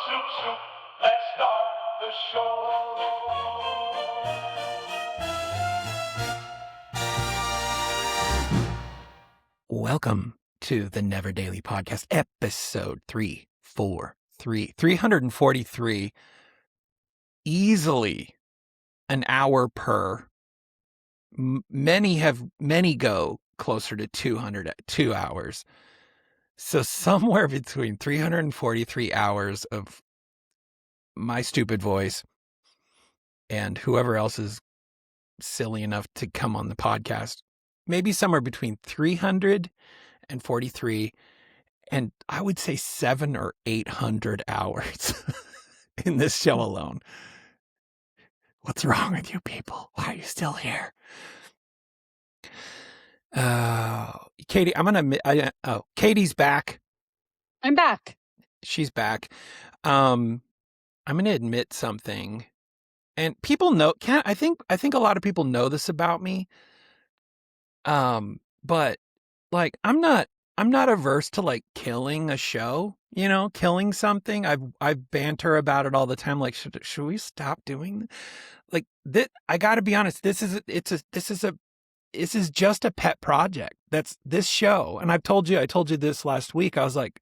Soup, soup, let's start the show. Welcome to the Neverdaily podcast, episode 343. Easily an hour per. Many go closer to 2 hours. So somewhere between 343 hours of my stupid voice and whoever else is silly enough to come on the podcast, maybe somewhere between 343 and I would say 700 or 800 hours in this show alone. What's wrong with you people? Why are you still here? Katie, Katie's back. I'm back. She's back. I'm going to admit something, and people know. I think a lot of people know this about me. But like, I'm not averse to like killing a show. You know, killing something. I banter about it all the time. Like, should we stop doing? Like that. I got to be honest. This is just a pet project. That's this show. And I told you this last week. I was like,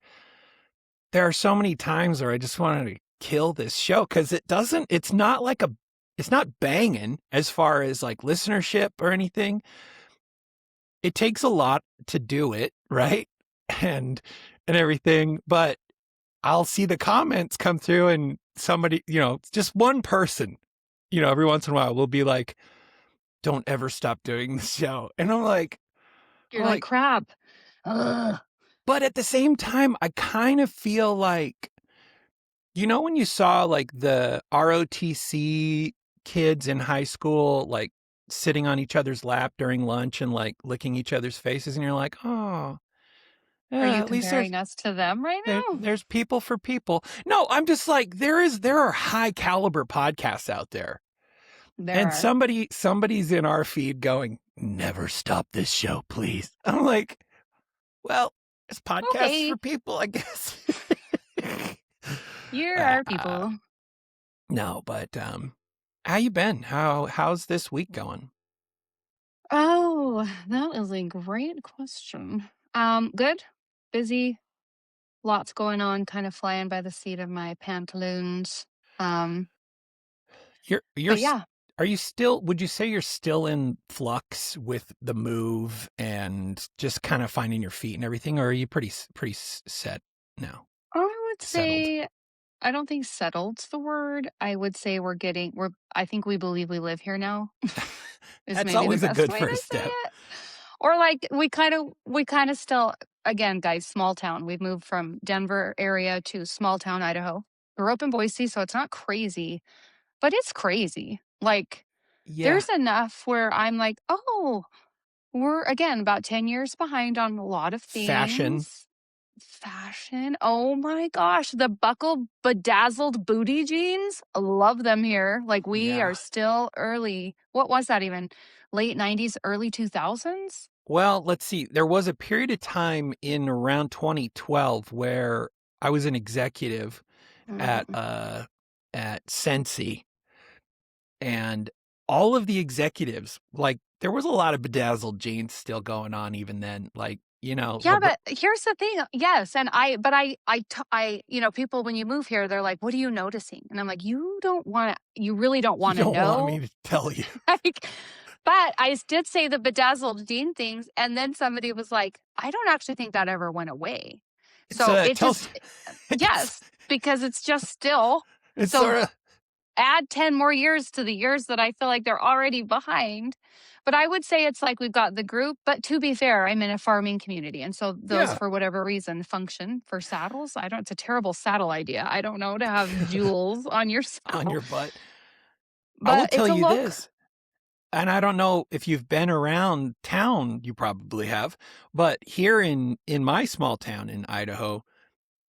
there are so many times where I just wanted to kill this show because it's not banging as far as like listenership or anything. It takes a lot to do it, right? And everything, but I'll see the comments come through and somebody, just one person, every once in a while will be like, don't ever stop doing the show. And I'm like, you're like crap. Ugh. But at the same time, I kind of feel like, when you saw like the ROTC kids in high school, like sitting on each other's lap during lunch and like licking each other's faces, and you're like, oh, are you comparing us to them right now? There's people for people. No, I'm just like, there are high caliber podcasts out there. Somebody's in our feed going, never stop this show, please. I'm like, well, it's podcasts for people, I guess. You're our people. No, but how you been? How's this week going? Oh, that is a great question. Good, busy, lots going on, kind of flying by the seat of my pantaloons. Yeah. Are you still, would you say you're still in flux with the move and just kind of finding your feet and everything, or are you pretty set now? I would say, I don't think settled's the word. I would say I think we believe we live here now. That's always a good first step. Or like we kind of still, again, guys, small town. We've moved from Denver area to small town Idaho. Grew up in Boise, so it's not crazy, but it's crazy. Like, there's enough where I'm like, oh, we're, again, about 10 years behind on a lot of things. Fashion. Oh, my gosh. The buckle bedazzled booty jeans. I love them here. Like, we are still early. What was that even? Late 90s, early 2000s? Well, let's see. There was a period of time in around 2012 where I was an executive at Sensi. And all of the executives, like, there was a lot of bedazzled jeans still going on even then, like, Yeah, but here's the thing. Yes, and people, when you move here, they're like, "What are you noticing?" And I'm like, "You really don't want to know." You don't want me to tell you. But I did say the bedazzled jean things, and then somebody was like, "I don't actually think that ever went away." Yes, because it's just still. It's add 10 more years to the years that I feel like they're already behind. But I would say it's like we've got the group. But to be fair, I'm in a farming community. And so those, for whatever reason, function for saddles. It's a terrible saddle idea. I don't know, to have jewels on your saddle. On your butt. But I will tell you this. And I don't know if you've been around town, you probably have. But here in my small town in Idaho,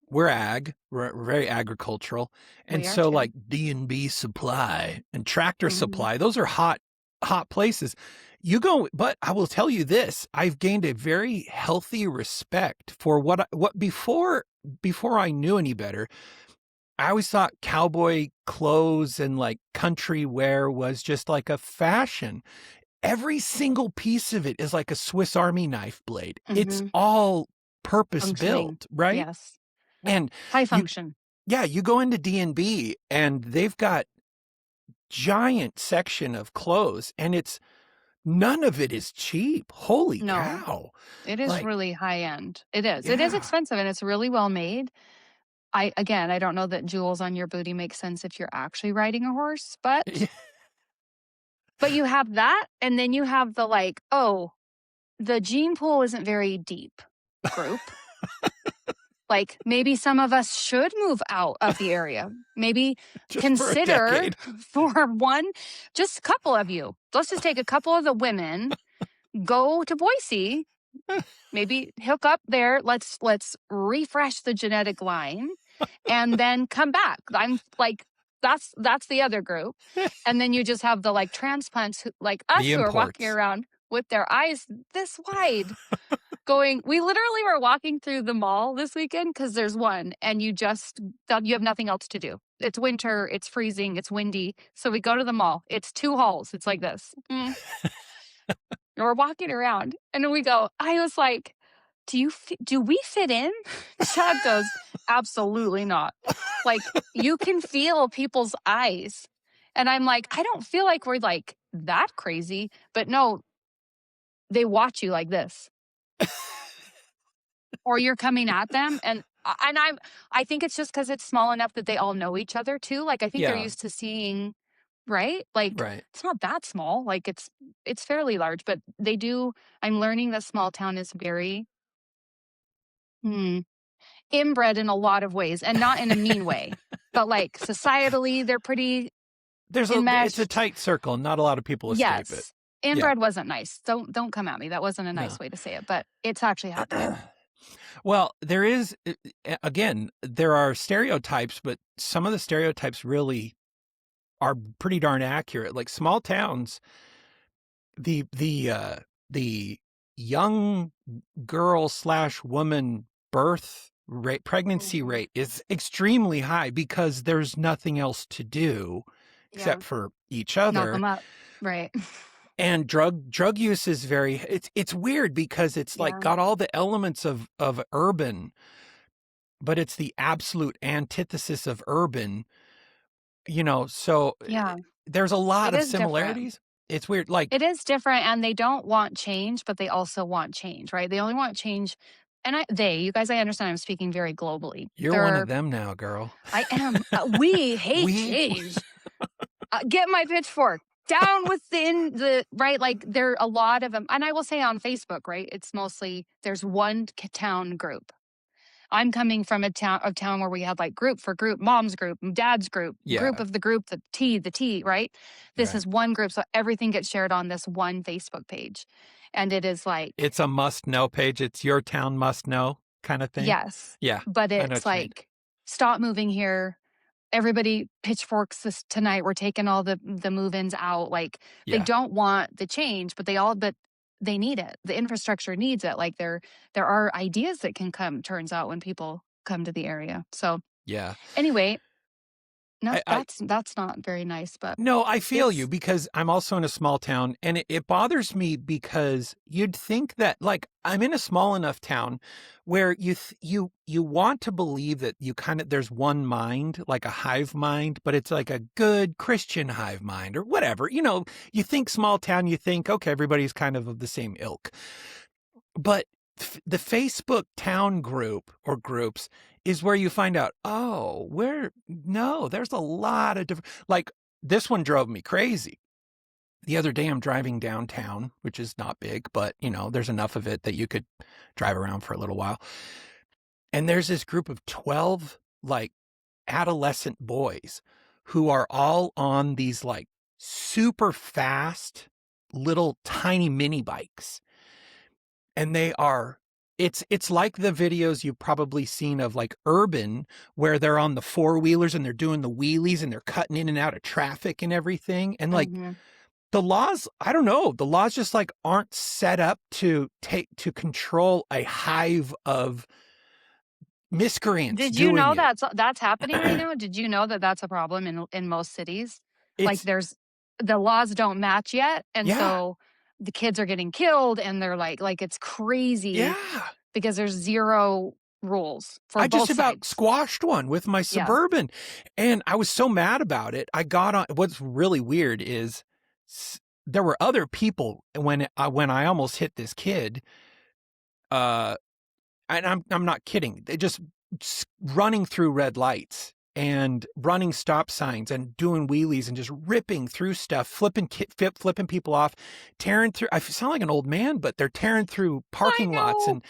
we're very agricultural. And so like D&B Supply and Tractor Supply, those are hot places. But I will tell you this, I've gained a very healthy respect for what before I knew any better, I always thought cowboy clothes and like country wear was just like a fashion. Every single piece of it is like a Swiss Army knife blade. It's all purpose Functioning. built, right? Yes. And High function. you go into D&B and they've got giant section of clothes, and none of it is cheap. Holy cow. It is Like, really high end. It is. It is expensive, and it's really well made. I don't know that jewels on your booty make sense if you're actually riding a horse, but you have that, and then you have the like, oh, the gene pool isn't very deep group. Like, maybe some of us should move out of the area. Maybe consider for one, just a couple of you. Let's just take a couple of the women, go to Boise, maybe hook up there. Let's refresh the genetic line, and then come back. I'm like, that's the other group. And then you just have the like transplants who, like us, who are walking around with their eyes this wide. We literally were walking through the mall this weekend because there's one, and you have nothing else to do. It's winter, it's freezing, it's windy. So we go to the mall. It's 2 halls. It's like this. And we're walking around, and we go, I was like, do we fit in? Chad goes, absolutely not. Like, you can feel people's eyes. And I'm like, I don't feel like we're like that crazy, but no, they watch you like this. Or you're coming at them, and I think it's just because it's small enough that they all know each other too. Like, I think they're used to seeing, right? Like, it's not that small. Like, it's fairly large, but they do. I'm learning that small town is very inbred in a lot of ways, and not in a mean way, but like societally, they're pretty. It's a tight circle. Not a lot of people escape it. Inbred wasn't nice. Don't come at me. That wasn't a nice way to say it, but it's actually happening. Well, there is, again, there are stereotypes, but some of the stereotypes really are pretty darn accurate. Like small towns, the young girl / woman birth rate, pregnancy rate is extremely high because there's nothing else to do except for each other. Knock them up. Right. And drug use is it's weird because it's like got all the elements of urban, but it's the absolute antithesis of urban, so there's a lot of similarities. Different. It's weird. Like, it is different, and they don't want change, but they also want change, right? They only want change. And you guys, I understand I'm speaking very globally. You're one of them now, girl. I am. We hate change. Get my pitchfork. Down within the, right? Like, there are a lot of them. And I will say on Facebook, right? It's mostly, there's one town group. I'm coming from a town where we have like group for group, mom's group, dad's group, group of the group, the T, right? This is one group. So everything gets shared on this one Facebook page. And it is like, it's a must know page. It's your town must know kind of thing. Yes. Yeah. But it's like, stop moving here. Everybody pitchforks this tonight. We're taking all the move-ins out. Like, they don't want the change, but they need it. The infrastructure needs it. Like, there are ideas that can come, turns out, when people come to the area. So anyway, no, that's not very nice. But no, I feel you, because I'm also in a small town, and it bothers me because you'd think that, like, I'm in a small enough town where you want to believe that there's one mind, like a hive mind, but it's like a good Christian hive mind or whatever. You think small town, you think, okay, everybody's kind of the same ilk. But the Facebook town group or groups is where you find out, there's a lot of different, like, this one drove me crazy. The other day I'm driving downtown, which is not big, but there's enough of it that you could drive around for a little while. And there's this group of 12 like adolescent boys who are all on these like super fast little tiny mini bikes. And it's like the videos you've probably seen of like urban, where they're on the 4-wheelers and they're doing the wheelies and they're cutting in and out of traffic and everything. And like, the laws, I don't know, the laws just like aren't set up to control a hive of miscreants Did you doing know it. that's happening right now? Did you know that that's a problem in most cities? Like It's the laws don't match yet, and yeah, so the kids are getting killed, and they're like it's crazy yeah. because there's zero rules for I just both about sides. squashed one with my Yeah. Suburban, and I was so mad about it. I got on. What's really weird is there were other people when I almost hit this kid. And I'm not kidding. They just running through red lights and running stop signs and doing wheelies and just ripping through stuff, flipping people off, tearing through. I sound like an old man, but they're tearing through parking lots. And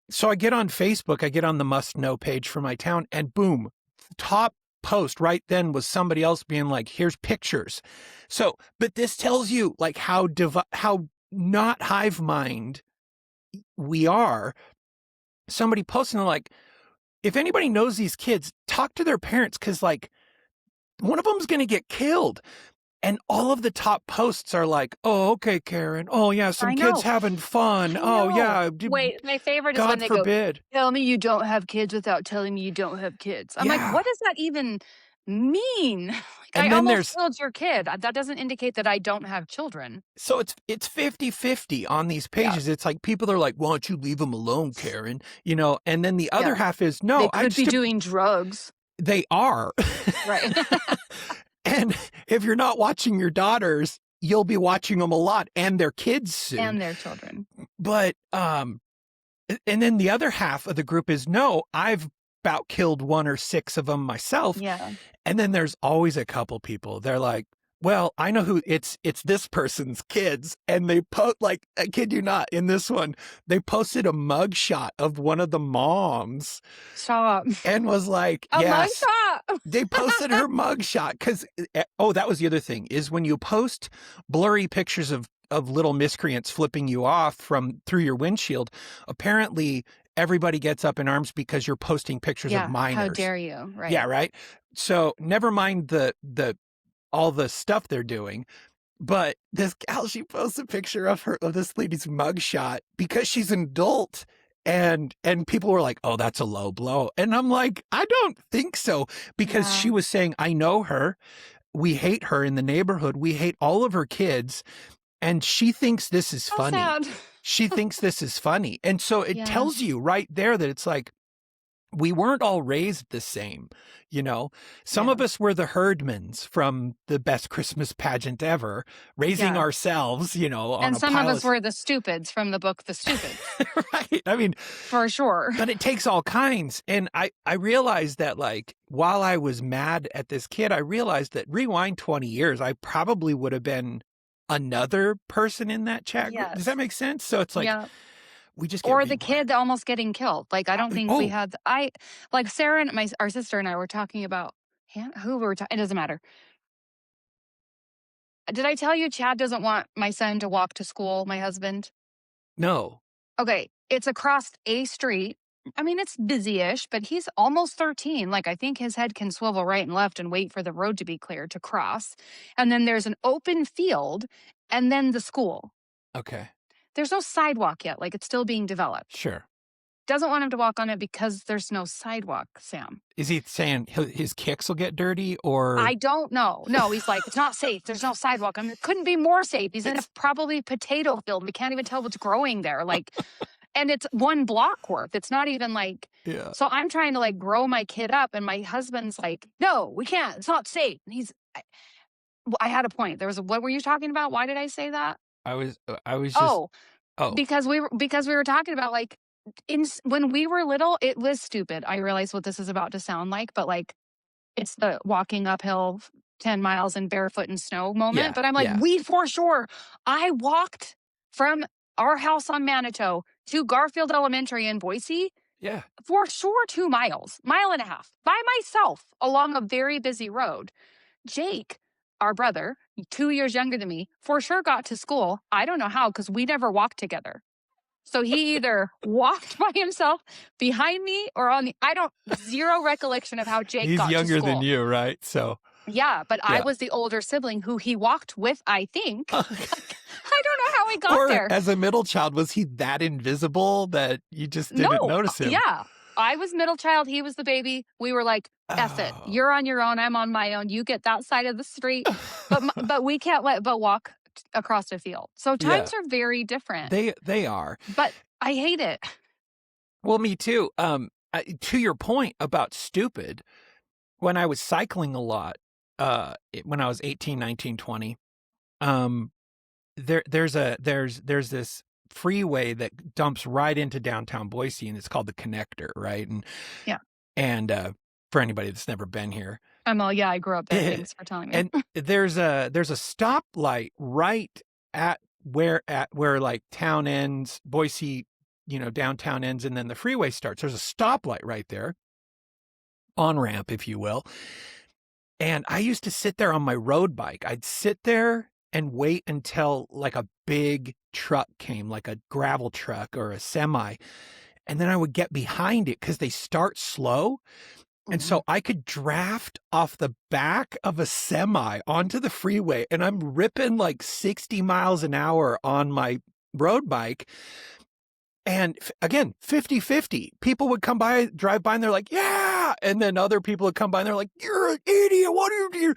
so I get on Facebook, I get on the must know page for my town, and boom, top post right then was somebody else being like, here's pictures. So, but this tells you like how not hive mind we are. Somebody posting like, if anybody knows these kids, talk to their parents, because like one of them's going to get killed. And all of the top posts are like, oh, okay, Karen. Oh, yeah, some kids having fun. Oh, yeah. Wait, my favorite is God when they forbid. go, tell me you don't have kids without telling me you don't have kids. I'm Yeah. like, what does that even mean? Like, And I then almost killed your kid. That doesn't indicate that I don't have children. So it's 50-50 on these pages. It's like people are like, why don't you leave them alone, Karen? You know, and then the other half is, no, they could be doing drugs. They are. Right. And if you're not watching your daughters, you'll be watching them a lot, and their kids soon. And their children. But, and then the other half of the group is, no, I've about killed 1 or 6 of them myself. Yeah. And then there's always a couple people. They're like, well, I know who it's this person's kids. And they like, I kid you not, in this one, they posted a mugshot of one of the moms. Stop. And was like, yes. Mugshot. They posted her mugshot because, that was the other thing, is when you post blurry pictures of little miscreants flipping you off through your windshield, apparently everybody gets up in arms because you're posting pictures of minors. How dare you? Right. Yeah, right. So never mind the all the stuff they're doing, but this gal, she posts a picture of this lady's mugshot because she's an adult. And people were like, oh, that's a low blow. And I'm like, I don't think so, because she was saying, I know her. We hate her in the neighborhood. We hate all of her kids. And she thinks this is funny. Sad. She thinks this is funny. And so it tells you right there that it's like, we weren't all raised the same, you know. Some of us were the herdmans from the best Christmas pageant ever, raising ourselves, you know. And some of us were the stupids from the book The Stupids. Right. I mean, for sure. But it takes all kinds. And I realized that, like, while I was mad at this kid, I realized that rewind 20 years, I probably would have been another person in that chat group. Does that make sense? So it's like, we just get the kid almost getting killed. Like, I don't think we had. Like Sarah and our sister and I were talking about who we were talking. It doesn't matter. Did I tell you Chad doesn't want my son to walk to school? My husband. No. Okay, it's across a street. I mean, it's busy-ish, but he's almost 13. Like, I think his head can swivel right and left and wait for the road to be cleared to cross. And then there's an open field, and then the school. Okay. There's no sidewalk yet. Like, it's still being developed. Sure. Doesn't want him to walk on it because there's no sidewalk, Sam. Is he saying his kicks will get dirty, or? I don't know. No, he's like, it's not safe. There's no sidewalk. I mean, it couldn't be more safe. He's in a probably potato field. We can't even tell what's growing there. Like, and it's 1 block worth. It's not even like, so I'm trying to like grow my kid up, and my husband's like, no, we can't. It's not safe. And I had a point. What were you talking about? Why did I say that? I was just because we were talking about like when we were little, it was stupid. I realize what this is about to sound like, but like it's the walking uphill 10 miles in barefoot in snow moment. But I'm like, we for sure. I walked from our house on Manitou to Garfield Elementary in Boise. Yeah. For sure 2 miles, 1.5 miles by myself along a very busy road. Jake, our brother, 2 years younger than me, for sure got to school. I don't know how, because we never walked together. So he either walked by himself behind me or zero recollection of how Jake got to school. He's younger than you, right? So. Yeah, but I was the older sibling who he walked with, I think. I don't know how he got there. As a middle child, was he that invisible that you just didn't notice him? Yeah. I was middle child. He was the baby. We were like, F it. Oh. You're on your own. I'm on my own. You get that side of the street. But we can't walk across a field. So times are very different. They are. But I hate it. Well, me too. To your point about stupid, when I was cycling a lot, when I was 18, 19, 20, there's this freeway that dumps right into downtown Boise, and it's called the Connector, right? And for anybody that's never been here, I grew up there. Thanks for telling me. and there's a stoplight right at where like town ends, Boise, downtown ends, and then the freeway starts. There's a stoplight right there, on ramp, if you will. And I used to sit there on my road bike. I'd sit there and wait until like a big truck came, like a gravel truck or a semi. And then I would get behind it because they start slow. And so I could draft off the back of a semi onto the freeway, and I'm ripping like 60 miles an hour on my road bike. And again, 50-50. People would come by, drive by, and they're like, yeah. And then other people would come by and they're like, you're an idiot. What are you doing?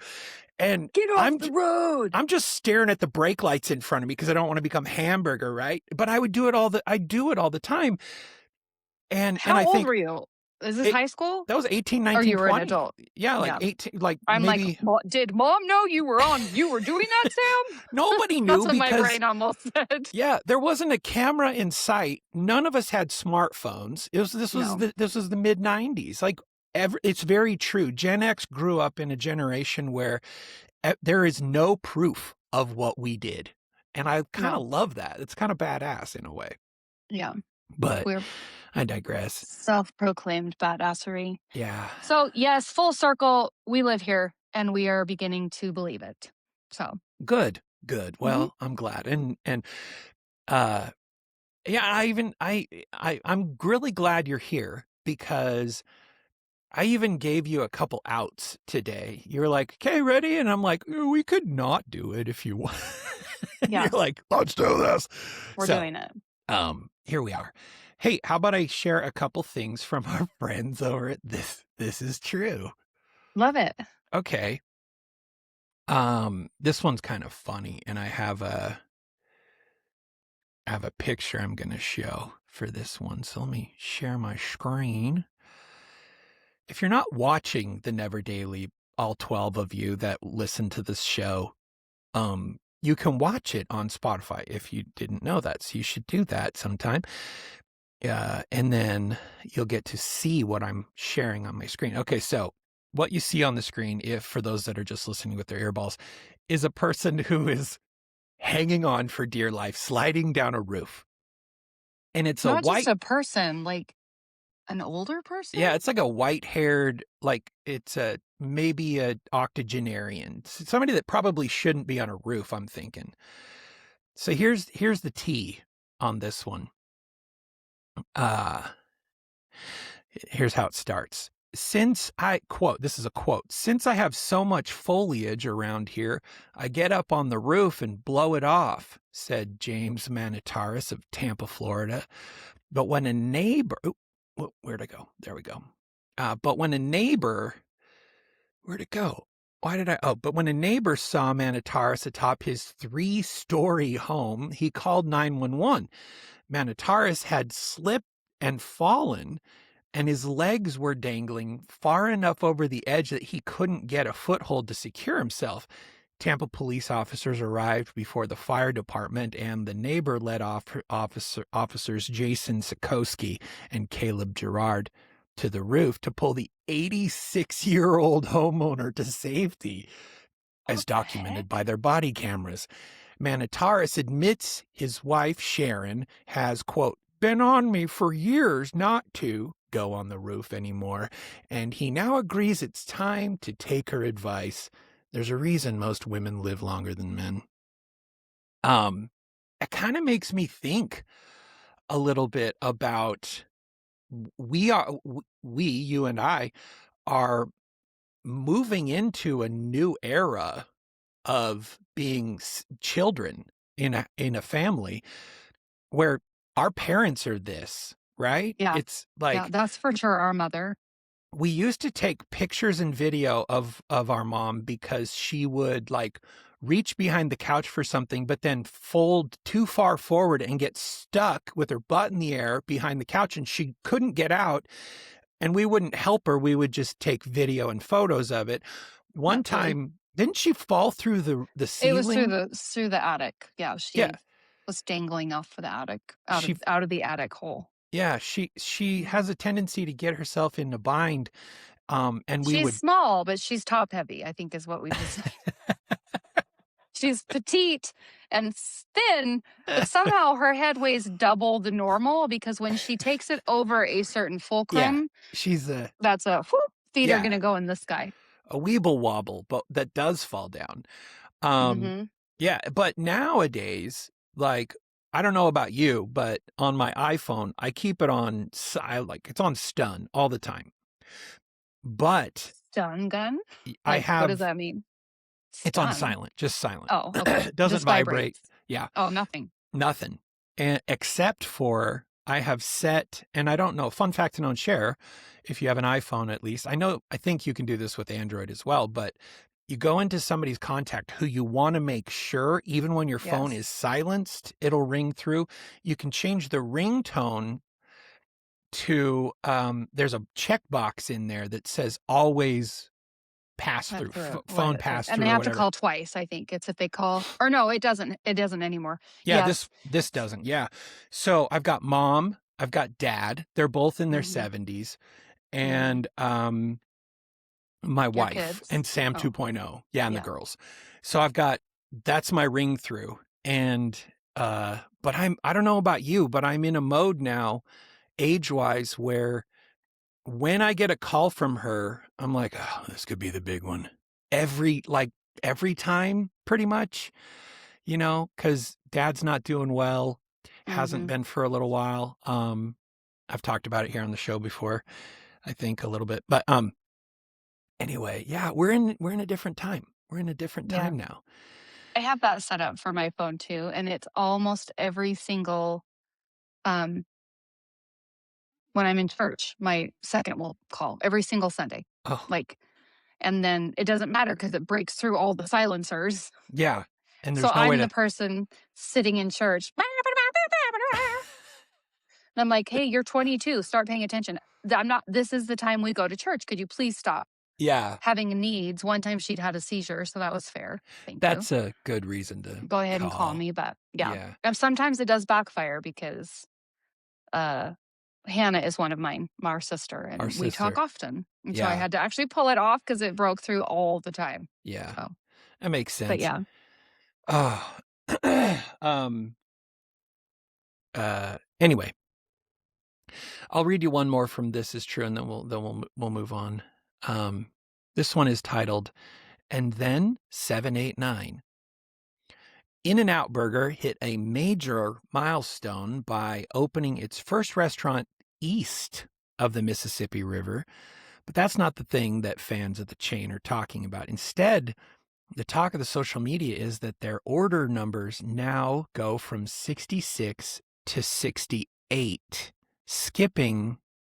And get off the road. I'm just staring at the brake lights in front of me because I don't want to become hamburger, right? But I do it all the time. And how old were you? Is this high school? That was 18, 19, 20. Or you were an adult? Yeah, like 18, like I'm maybe... like, did mom know you were doing that, Sam? Nobody knew. That's what my brain almost said. Yeah, there wasn't a camera in sight. None of us had smartphones. This was the mid 90s. Like, it's very true. Gen X grew up in a generation where there is no proof of what we did. And I kind of love that. It's kind of badass in a way. Yeah. But I digress. Self-proclaimed badassery. Yeah. So yes, full circle, we live here and we are beginning to believe it. So good. Well, I'm glad. And I'm really glad you're here, because I even gave you a couple outs today. You're like, okay, ready? And I'm like, we could not do it if you want. Yeah. You're like, let's do this. We're doing it. Here we are. Hey, how about I share a couple things from our friends over at This Is True? Love it. Okay. This one's kind of funny, and I have a picture I'm going to show for this one. So let me share my screen. If you're not watching the Neverdaily, all 12 of you that listen to this show, you can watch it on Spotify if you didn't know that. So you should do that sometime. And then you'll get to see what I'm sharing on my screen. Okay, so what you see on the screen, if for those that are just listening with their earballs, is a person who is hanging on for dear life, sliding down a roof. And it's not just a person, like an older person? Yeah, it's like a white-haired, like it's maybe a octogenarian, somebody that probably shouldn't be on a roof, I'm thinking. So here's the tea on this one. Here's how it starts. This is a quote, since I have so much foliage around here, I get up on the roof and blow it off, said James Manitaris of Tampa, Florida. But when a neighbor, where'd it go? There we go. But when a neighbor, where'd it go? But when a neighbor saw Manitaris atop his 3-story home, he called 911. Manitaris had slipped and fallen, and his legs were dangling far enough over the edge that he couldn't get a foothold to secure himself. Tampa police officers arrived before the fire department, and the neighbor led officers Jason Sikowski and Caleb Gerard to the roof to pull the 86-year-old homeowner to safety, as documented by their body cameras. Manitaris admits his wife, Sharon, has, quote, been on me for years not to go on the roof anymore, and he now agrees it's time to take her advice. There's a reason most women live longer than men. It kind of makes me think a little bit about you and I are moving into a new era of being children in a family where our parents are this, right? Yeah. It's like Yeah, that's for sure our mother. we used to take pictures and video of our mom because she would like reach behind the couch for something, but then fold too far forward and get stuck with her butt in the air behind the couch, and she couldn't get out. And we wouldn't help her. We would just take video and photos of it. One Naturally. time, didn't she fall through the ceiling? It was through the attic. Yeah, she was dangling off of the attic out of the attic hole. Yeah, she has a tendency to get herself in a bind. And we she's would small, but she's top heavy, I think is what we decided. She's petite and thin, but somehow her head weighs double the normal because when she takes it over a certain fulcrum, she's that's a whoop, feet are going to go in the sky. A weeble wobble, but that does fall down. Yeah, but nowadays, like, I don't know about you, but on my iPhone, I keep it on, it's on stun all the time. But stun gun? I have. What does that mean? It's on silent, just silent. Oh, okay. It doesn't vibrate. Yeah. Oh, nothing. Nothing. And except for I have set, and I don't know, fun fact to know and share, if you have an iPhone at least. I think you can do this with Android as well, but you go into somebody's contact who you want to make sure, even when your phone is silenced, it'll ring through. You can change the ringtone to, there's a checkbox in there that says always pass through, phone pass through. And they have to call twice, I think. It's if they call, or no, it doesn't anymore. Yeah, this doesn't. Yeah. So I've got mom, I've got dad. They're both in their 70s. And my wife kids. And Sam 2.0. Yeah, and the girls. So that's my ring through. And but I don't know about you, but I'm in a mode now, age-wise, where when I get a call from her, I'm like, oh, this could be the big one. Every time, pretty much, because dad's not doing well, hasn't been for a little while. I've talked about it here on the show before, I think a little bit, but anyway, yeah, we're in a different time. We're in a different time now. I have that set up for my phone too, and it's almost every single when I'm in church, my second will call every single Sunday. Oh. And then it doesn't matter because it breaks through all the silencers. Yeah. And so I'm the person sitting in church. And I'm like, hey, you're 22. Start paying attention. This is the time we go to church. Could you please stop? Yeah. Having needs. One time she'd had a seizure, so that was fair. That's a good reason to go ahead and call me. But and sometimes it does backfire because Hannah is one of mine, our sister, and we talk often. And so I had to actually pull it off because it broke through all the time. Yeah. So. That makes sense. But yeah. Anyway, I'll read you one more from This Is True, and then we'll move on. This one is titled, "And Then 789. In-N-Out Burger hit a major milestone by opening its first restaurant east of the Mississippi River. But that's not the thing that fans of the chain are talking about. Instead, the talk of the social media is that their order numbers now go from 66 to 68, skipping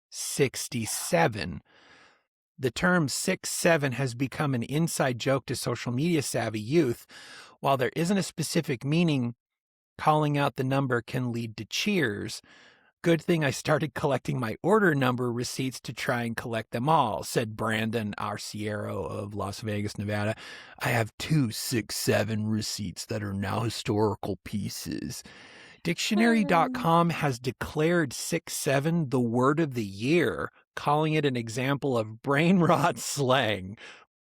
67. The term 6-7 has become an inside joke to social media savvy youth. While there isn't a specific meaning, calling out the number can lead to cheers. Good thing I started collecting my order number receipts to try and collect them all," said Brandon Arciero of Las Vegas, Nevada. "I have 2 6-7 receipts that are now historical pieces." Dictionary.com has declared 6-7 the word of the year, calling it an example of brain rot slang.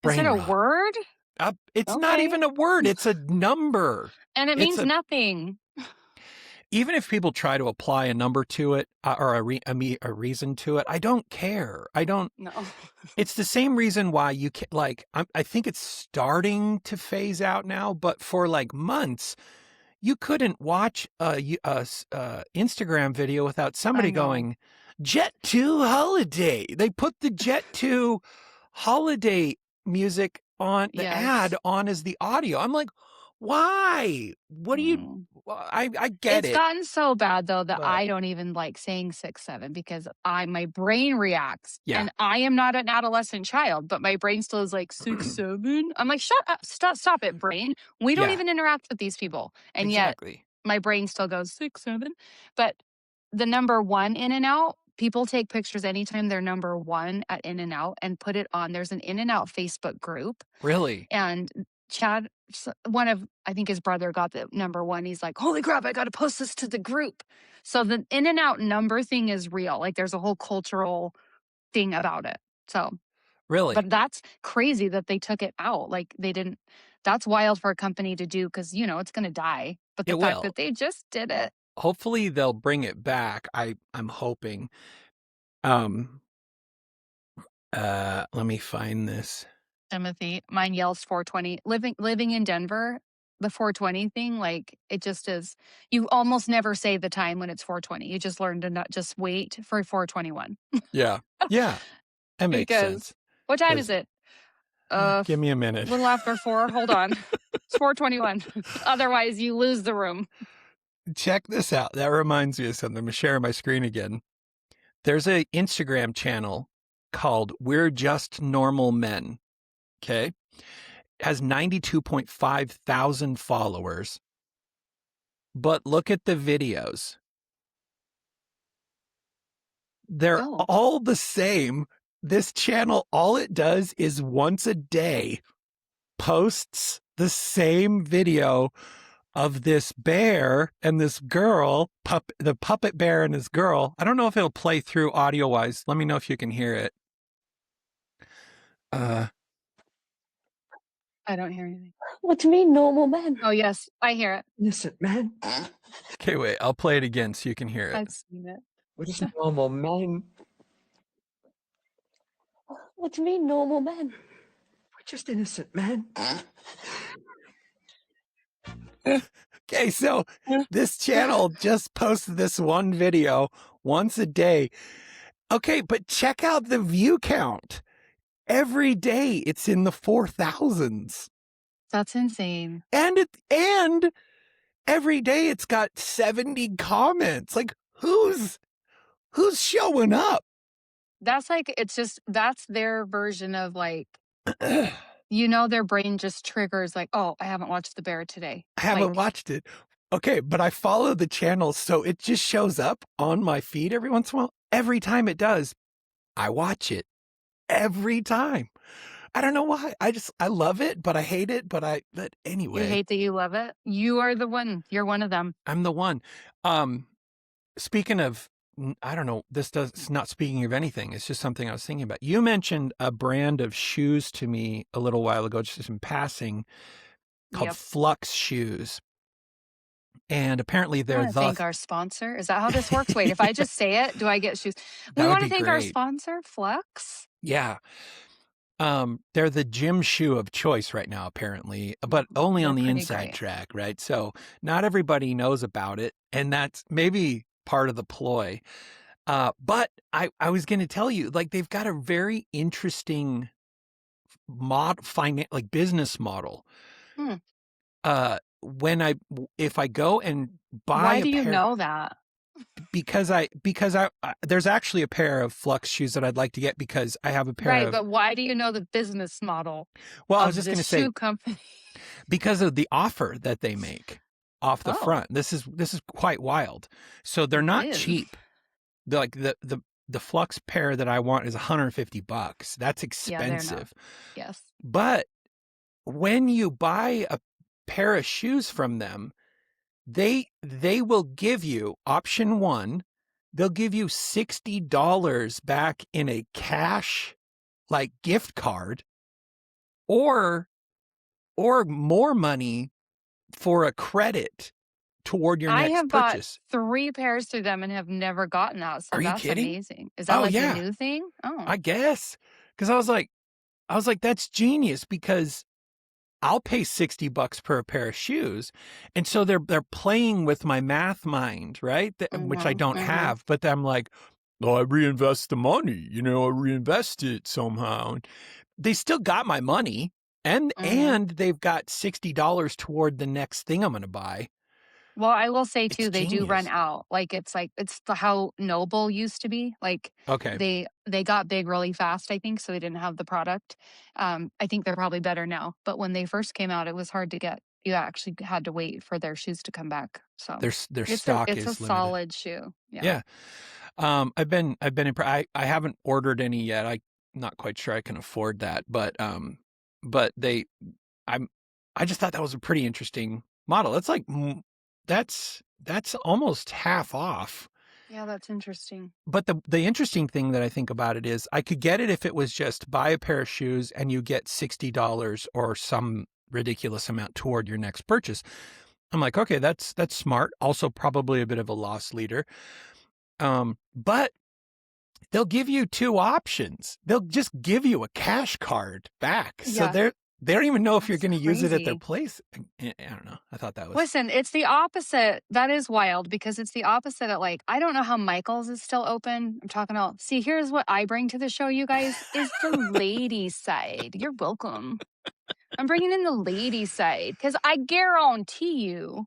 Is it a word? It's not even a word. It's a number. And it means nothing. Even if people try to apply a number to it or a reason to it, I don't care. No. It's the same reason why you can, I think it's starting to phase out now, but for months, you couldn't watch a Instagram video without somebody going, Jet 2 holiday. They put the Jet 2 holiday music on the ad on as the audio. I'm like, Why? What do you? Well, I get It's it. gotten so bad though that But I don't even like saying 6, 7 because my brain reacts. yeah, And I am not an adolescent child, but my brain still is like 6, 7. I'm like, shut up, stop it, brain. We don't yeah, even interact with these people. And yet exactly. my brain still goes 6, 7. But the number one In and Out, people take pictures anytime they're number one at In and Out and put it on. There's an In and Out Facebook group. Really? And Chad, one of, I think his brother got the number one. He's like, holy crap, I got to post this to the group. So the In and Out number thing is real. Like there's a whole cultural thing about it. So, Really? but that's crazy that they took it out. Like they didn't, that's wild for a company to do because, it's going to die. But the It fact will. that they just did it. Hopefully they'll bring it back. I'm hoping. Let me find this. Timothy, mine yells 420. Living in Denver, the 420 thing, like it just is. You almost never say the time when it's 420. You just learn to not just wait for 421. Yeah. Yeah. That makes Because sense. what time is it? Give me a minute. A little after 4. Hold on. It's 421. Otherwise, you lose the room. Check this out. That reminds me of something. I'm sharing my screen again. There's a Instagram channel called We're Just Normal Men. Okay. It has 92.5 thousand followers. But look at the videos. They're Oh. all the same. This channel, all it does is once a day posts the same video of this bear and this girl, the puppet bear and this girl. I don't know if it'll play through audio wise. Let me know if you can hear it. I don't hear anything. What do you mean, normal men? Oh, yes. I hear it. Innocent men. Okay, wait. I'll play it again so you can hear it. I've seen it. We're just normal men. What do you mean, normal men? We're just innocent men. Okay, so this channel just posts this one video once a day. Okay, but check out the view count. Every day it's in the 4,000s. That's insane. And every day it's got 70 comments. Like who's showing up? That's like, that's their version of like, their brain just triggers like, oh, I haven't watched The Bear today. I haven't watched it. Okay, but I follow the channel, so it just shows up on my feed every once in a while. Every time it does, I watch it. Every time. I don't know why. I love it, but I hate it. But anyway. You hate that you love it? You are the one. You're one of them. I'm the one. Speaking of, I don't know, it's not speaking of anything. It's just something I was thinking about. You mentioned a brand of shoes to me a little while ago, just in passing, called Flux shoes. And apparently they're thank our sponsor. Is that how this works? Wait, if I just say it, do I get shoes? We want to thank our sponsor, Flux. Yeah. They're the gym shoe of choice right now, apparently, but only on the inside track, right? So not everybody knows about it, and that's maybe part of the ploy. But I was going to tell you, like, they've got a very interesting business model. If I go and buy Why do you know that? Because there's actually a pair of Flux shoes that I'd like to get because I have a pair Right, but why do you know the business model? Well, I was just going to say shoe company because of the offer that they make off the front. This is quite wild. So they're not cheap. They're like the Flux pair that I want is $150. That's expensive. Yeah, yes. But when you buy a pair of shoes from them, they will give you option one. They'll give you $60 back in a cash like gift card or more money for a credit toward your next purchase. I have bought 3 pairs through them and have never gotten that. So that's amazing. Is that a new thing? Oh, I guess. Because I was like, that's genius because I'll pay $60 per pair of shoes. And so they're playing with my math mind, right? Which I don't have, but I'm like, oh, I reinvest the money, I reinvest it somehow. They still got my money. And Mhm. they've got $60 toward the next thing I'm going to buy. Well, I will say It's too, they do run genius. out. Like it's how Noble used to be. Like Okay. they got big really fast, I think, so they didn't have the product. I think they're probably better now. But when they first came out, it was hard to get. You actually had to wait for their shoes to come back. So Their stock it's a is limited. solid shoe. Yeah. Yeah. I've been I haven't ordered any yet. I'm not quite sure I can afford that, but I just thought that was a pretty interesting model. It's like that's almost half off. Yeah, that's interesting. But the interesting thing that I think about it is I could get it if it was just buy a pair of shoes and you get $60 or some ridiculous amount toward your next purchase. I'm like, okay, that's smart. Also probably a bit of a loss leader. But they'll give you two options. They'll just give you a cash card back. So Yeah. they don't even know if you're That's going to use it at their crazy. place. I don't know. I thought that was Listen, it's the opposite. That is wild because it's the opposite at like, I don't know how Michael's is still open. I'm talking about, see, here's what I bring to the show, you guys, is the ladies' side. You're welcome. I'm bringing in the ladies' side because I guarantee you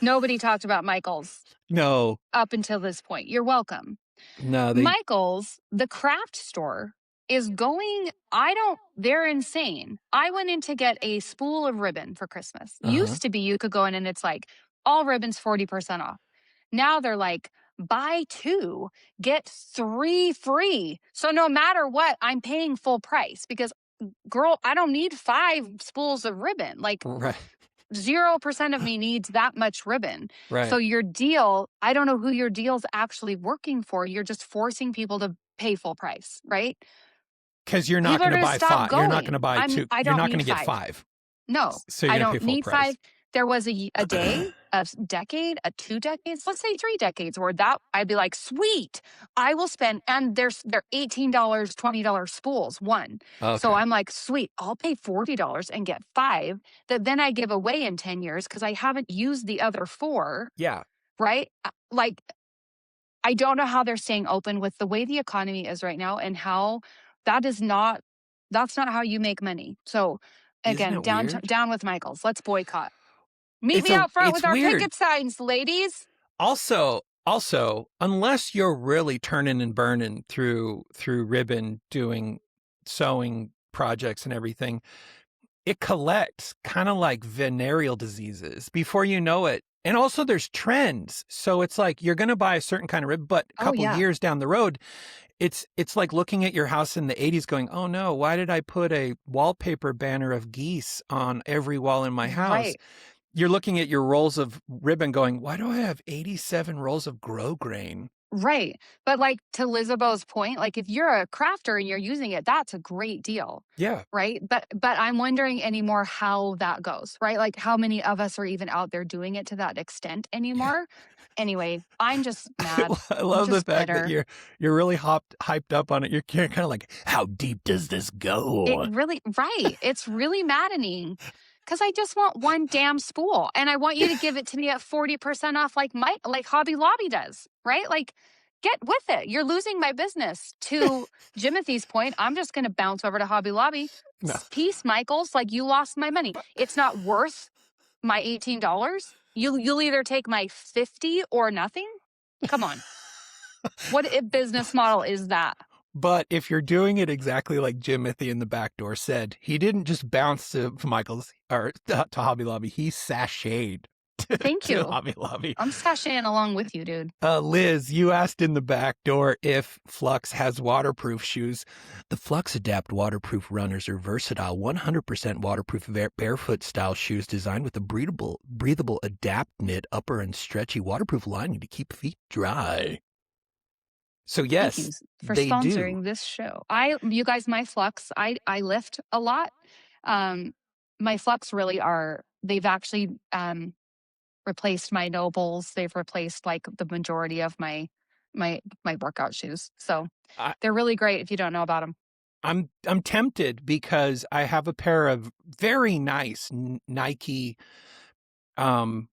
nobody talked about Michael's no. up until this point. You're welcome. No, Michael's, the craft store, is going, they're insane. I went in to get a spool of ribbon for Christmas. Used to be you could go in and it's like all ribbons 40% off. Now they're like, buy two, get three free. So no matter what, I'm paying full price because, girl, I don't need 5 spools of ribbon. Like, right. 0% of me needs that much ribbon. Right. So your deal, I don't know who your deal's actually working for. You're just forcing people to pay full price, right? Because you're not People going to are buy just stop 5. You're not going to going. buy 2. I You're don't not going to need get 5. 5. No, So you're I going to pay don't full need price. 5. There was a day, a decade, 2 decades, let's say 3 decades where that I'd be like, sweet, I will spend, and they're $18, $20 spools, one. Okay. So I'm like, sweet, I'll pay $40 and get 5 that then I give away in 10 years because I haven't used the other 4. Yeah. Right? Like, I don't know how they're staying open with the way the economy is right now and how that's not how you make money. So Isn't again, it weird? down with Michael's. Let's boycott. Meet me out front with our weird. picket signs, ladies. Also, unless you're really turning and burning through ribbon doing sewing projects and everything, it collects kind of like venereal diseases before you know it. And also there's trends. So it's like you're going to buy a certain kind of ribbon, but a couple years down the road, it's like looking at your house in the 80s going, oh no, why did I put a wallpaper banner of geese on every wall in my house? Right. You're looking at your rolls of ribbon going, why do I have 87 rolls of grosgrain? Right. But like to Lizabow's point, like if you're a crafter and you're using it, that's a great deal. Yeah. Right. But I'm wondering anymore how that goes, right? Like how many of us are even out there doing it to that extent anymore? Yeah. Anyway, I'm just mad. I love the fact bitter. that you're really hyped up on it. You're kind of like, how deep does this go? It really, right. It's really maddening. Because I just want one damn spool, and I want you to give it to me at 40% off, like Hobby Lobby does, right? Like, get with it. You're losing my business. To Jimothy's point, I'm just going to bounce over to Hobby Lobby. No. Peace, Michaels. Like, you lost my money. It's not worth my $18. You'll either take my 50 or nothing. Come on. What business model is that? But if you're doing it exactly like Jimothy in the back door said, he didn't just bounce to Michael's or to Hobby Lobby. He sashayed Thank you. Hobby Lobby. I'm sashaying along with you, dude. Liz, you asked in the back door if Flux has waterproof shoes. The Flux Adapt waterproof runners are versatile, 100% waterproof barefoot style shoes designed with a breathable adapt knit upper and stretchy waterproof lining to keep feet dry. So yes, thank you for they sponsoring do. this show. You guys, my Flux, I lift a lot. My Flux really are, they've actually replaced my Nobles. They've replaced like the majority of my workout shoes. So they're really great if you don't know about them. I'm tempted because I have a pair of very nice Nike Metcon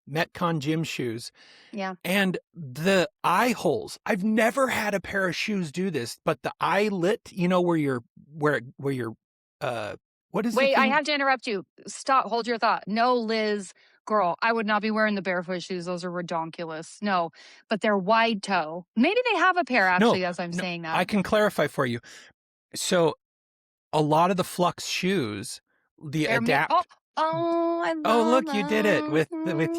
Metcon gym shoes. Yeah. And the eye holes. I've never had a pair of shoes do this, but the eyelet, where you're, what is the Wait, I thing? have to interrupt you. Stop. Hold your thought. No, Liz, girl, I would not be wearing the barefoot shoes. Those are redonkulous. No, but they're wide toe. Maybe they have a pair actually, as I'm saying that. I can clarify for you. So a lot of the Flux shoes, the They're adapt. Oh, I love Oh, look, you did it with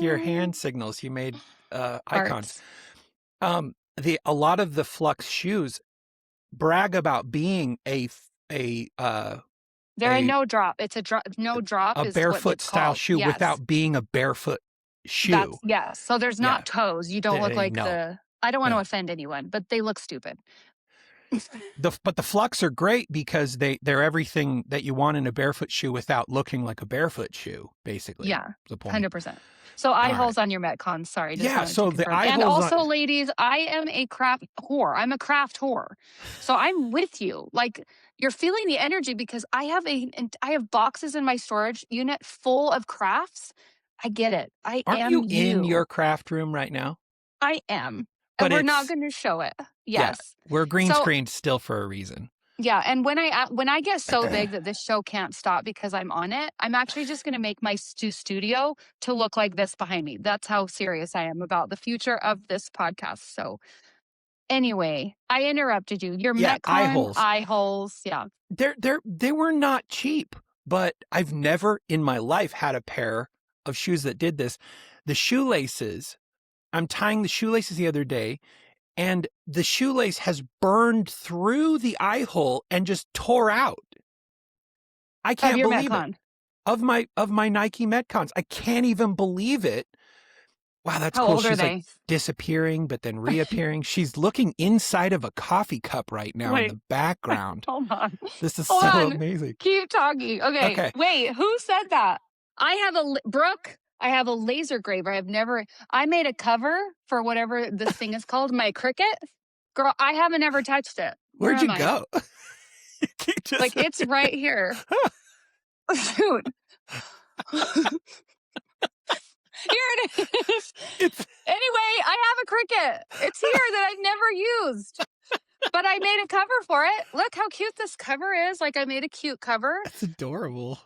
your them. hand signals. You made icons. Arts. A lot of the Flux shoes brag about being a They're a no drop. It's a drop. No drop. A is barefoot what it's style called. shoe Yes. without being a barefoot shoe. Yes. So there's not toes. You don't look like I don't want to offend anyone, but they look stupid. But the Flux are great because they're everything that you want in a barefoot shoe without looking like a barefoot shoe, basically. Yeah, the point. 100%. So eye holes on your Metcons. Sorry. So the eye and holes also, ladies, I am a craft whore. I'm a craft whore. So I'm with you. Like, you're feeling the energy because I have boxes in my storage unit full of crafts. I get it. Aren't you in your craft room right now? I am. But we're not going to show it. Yes. Yeah, we're green screened still for a reason. Yeah, and when I get so big that this show can't stop because I'm on it, I'm actually just going to make my studio to look like this behind me. That's how serious I am about the future of this podcast. So anyway, I interrupted you. Your Metcon eye holes. Yeah. They were not cheap, but I've never in my life had a pair of shoes that did this. The shoelaces, I'm tying the shoelaces the other day, and the shoelace has burned through the eye hole and just tore out. I can't believe it. Of my Nike Metcons. I can't even believe it. Wow, that's cool. She's like disappearing, but then reappearing. She's looking inside of a coffee cup right now in the background. Hold on. This is so amazing. Keep talking. Okay. Wait, who said that? I have a laser graver. I made a cover for whatever this thing is called, my Cricut. Girl, I haven't ever touched it. Where'd you go? It's right here. Dude. Here it is. Anyway, I have a Cricut. It's here that I've never used. But I made a cover for it. Look how cute this cover is. Like, I made a cute cover. That's adorable.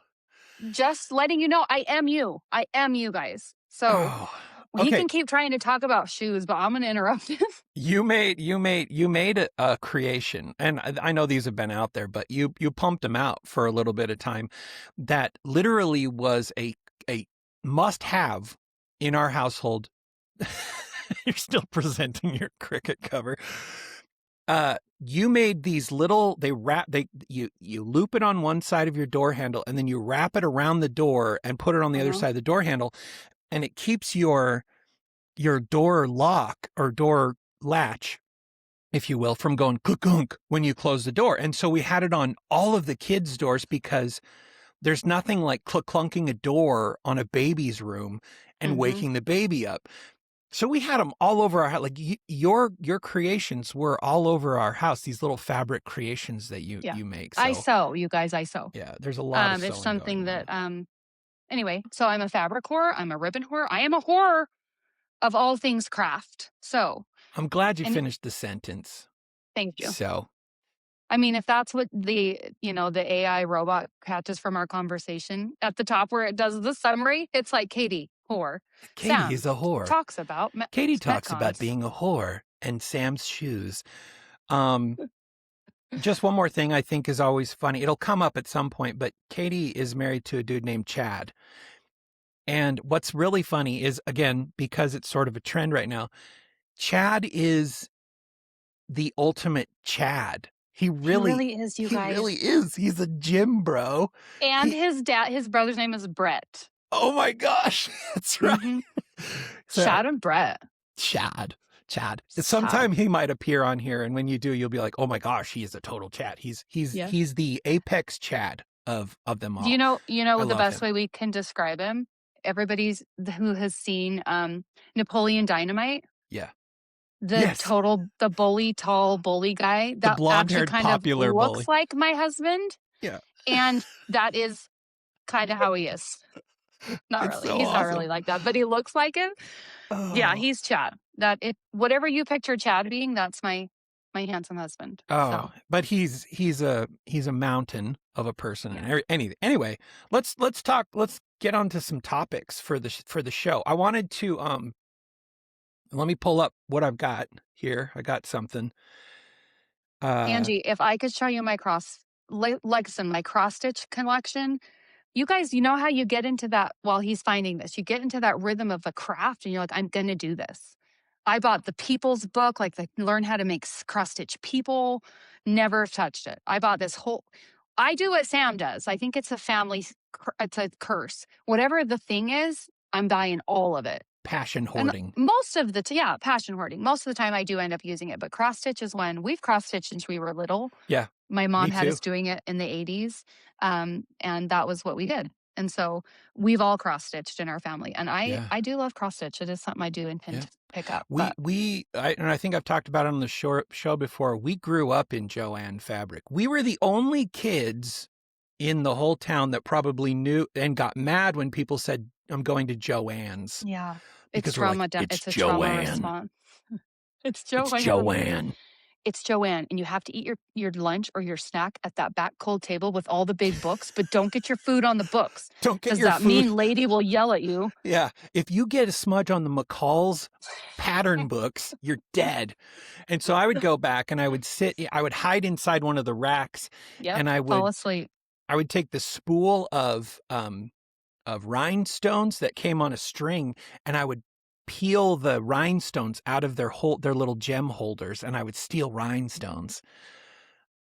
Just letting you know, I am you. I am you guys. So he can keep trying to talk about shoes, but I'm going to interrupt him. You made a creation, and I know these have been out there, but you pumped them out for a little bit of time. That literally was a must-have in our household. You're still presenting your Cricut cover. You made these little, you loop it on one side of your door handle and then you wrap it around the door and put it on the other side of the door handle, and it keeps your door lock or door latch, if you will, from going kunk when you close the door. And so we had it on all of the kids' doors because there's nothing like clunking a door on a baby's room and waking the baby up. So we had them all over our house. Like your creations were all over our house. These little fabric creations that you make. So, I sew, you guys. I sew. Yeah, there's a lot of sewing it's something going that anyway. So I'm a fabric whore. I'm a ribbon whore. I am a whore of all things craft. So I'm glad you finished the sentence. Thank you. So, I mean, if that's what the AI robot catches from our conversation at the top where it does the summary, it's like Katie, whore. Katie is a whore. Katie talks about being a whore and Sam's shoes. Just one more thing I think is always funny. It'll come up at some point, but Katie is married to a dude named Chad. And what's really funny is, again, because it's sort of a trend right now, Chad is the ultimate Chad. He really is, you guys. He really is. He's a gym bro. And his brother's name is Brett. Oh my gosh. That's right. Chad and Brett. Chad. Sometime he might appear on here, and when you do, you'll be like, "Oh my gosh, he is a total Chad. He's the apex Chad of them all." Do you know the best way we can describe him? Everybody who has seen Napoleon Dynamite. Yeah. The tall bully guy that blonde-haired actually kind popular of looks bully. like my husband. Yeah. And that is kind of how he is. Not It's really. so He's not awesome. really like that, but he looks like him. Yeah, Oh. he's Chad. Whatever you picture Chad being, that's my handsome husband. Oh, So but he's a mountain of a person. yeah. And anyway, let's talk. Let's get on to some topics for the show. I wanted to let me pull up what I've got here. I got something. Angie, if I could show you my my cross stitch collection, you guys, you know how you get into that while he's finding this, you get into that rhythm of a craft and you're like, I'm going to do this. I bought the People's book, like the learn how to make cross stitch people, never touched it. I bought I do what Sam does. I think it's it's a curse. Whatever the thing is, I'm buying all of it. Passion And hoarding. most of the passion hoarding. Most of the time I do end up using it, but cross stitch is when we've cross stitched since we were little. Yeah. My mom Me had too. us doing it in the 80s, and that was what we did. And so we've all cross stitched in our family, and I do love cross stitch. It is something I do intend to pick up. I think I've talked about it on the show before. We grew up in Joanne fabric. We were the only kids in the whole town that probably knew and got mad when people said, "I'm going to Joanne's." Yeah, Because it's we're trauma. like, It's a Joanne. trauma response. It's Joanne. It's Joanne. It's Joanne, and you have to eat your lunch or your snack at that back cold table with all the big books, but don't get your food on the books. Don't get Because your that food. mean lady will yell at you. Yeah. If you get a smudge on the McCall's pattern books, you're dead. And so I would go back and I would hide inside one of the racks. Yep, And fall asleep. I would take the spool of rhinestones that came on a string, and I would peel the rhinestones out of their little gem holders, and I would steal rhinestones.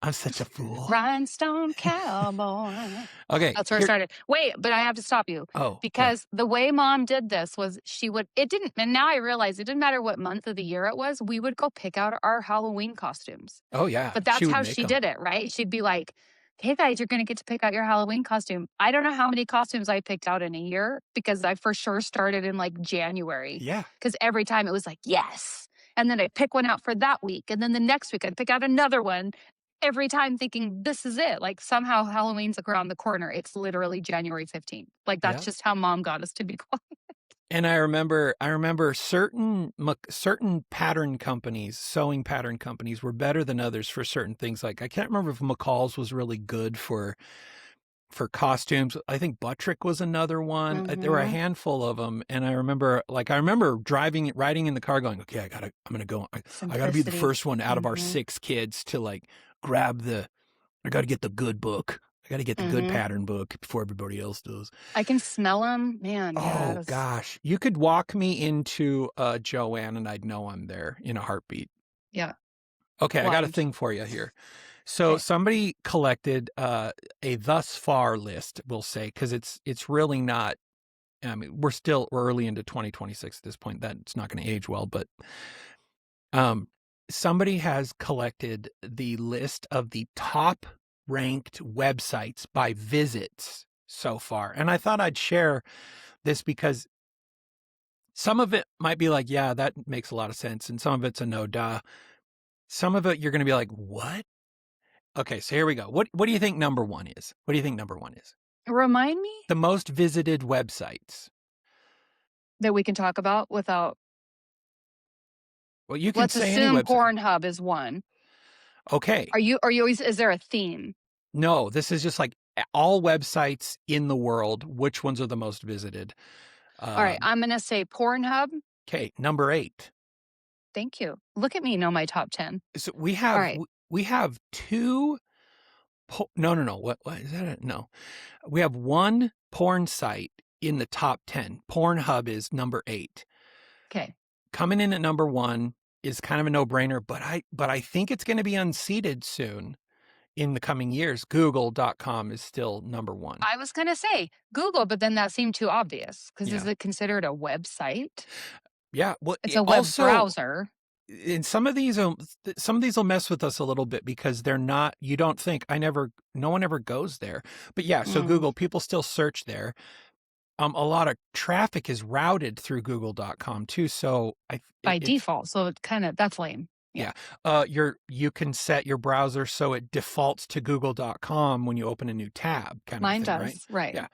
I'm such a fool. Rhinestone cowboy. Okay. That's where it started. Wait, but I have to stop you. Oh. Because the way Mom did this was and now I realize it didn't matter what month of the year it was, we would go pick out our Halloween costumes. Oh, yeah. But that's how she did it, right? She'd be like, hey guys, you're going to get to pick out your Halloween costume. I don't know how many costumes I picked out in a year because I for sure started in like January. Yeah. Because every time it was like, yes. And then I'd pick one out for that week. And then the next week I'd pick out another one. Every time thinking this is it. Like somehow Halloween's around the corner. It's literally January 15th. Like that's just how Mom got us to be quiet. And I remember certain pattern companies, sewing pattern companies, were better than others for certain things. Like I can't remember if McCall's was really good for costumes. I think Buttrick was another one. There were a handful of them, and I remember riding in the car, going, "Okay, I gotta go. I gotta be the first one out of our 6 kids to like grab I gotta get the good book. I got to get the good pattern book before everybody else does." I can smell them, man. Oh gosh, you could walk me into Joanne and I'd know I'm there in a heartbeat. Yeah. Okay, I got a thing for you here. So somebody collected a thus far list, we'll say, because it's really not. I mean, we're early into 2026 at this point. That's not going to age well, but somebody has collected the list of the top ranked websites by visits so far. And I thought I'd share this because some of it might be like, yeah, that makes a lot of sense. And some of it's a no duh. Some of it you're going to be like, what? Okay, so here we go. What do you think number one is? What do you think number one is? Remind me? The most visited websites. That we can talk about without. Well, you can Let's say assume any website. Pornhub is one. Okay. Are you always, is there a theme? No, this is just like all websites in the world. Which ones are the most visited? All right, I'm going to say Pornhub. Okay, number 8. Thank you. Look at me know my top 10. So we have 2. No. What is that? No, we have one porn site in the top 10. Pornhub is number 8. Okay. Coming in at number 1 is kind of a no-brainer, but I think it's going to be unseated soon in the coming years. Google.com is still number 1. I was going to say Google, but then that seemed too obvious because is it considered a website? Yeah, well, it's a web browser. And some of these will mess with us a little bit because they're not. You don't think no one ever goes there, but yeah. So Google, people still search there. A lot of traffic is routed through Google.com too. So by default, so it's kind of that's lame. You can set your browser so it defaults to google.com when you open a new tab, kind of Mine thing, does, right? Yeah.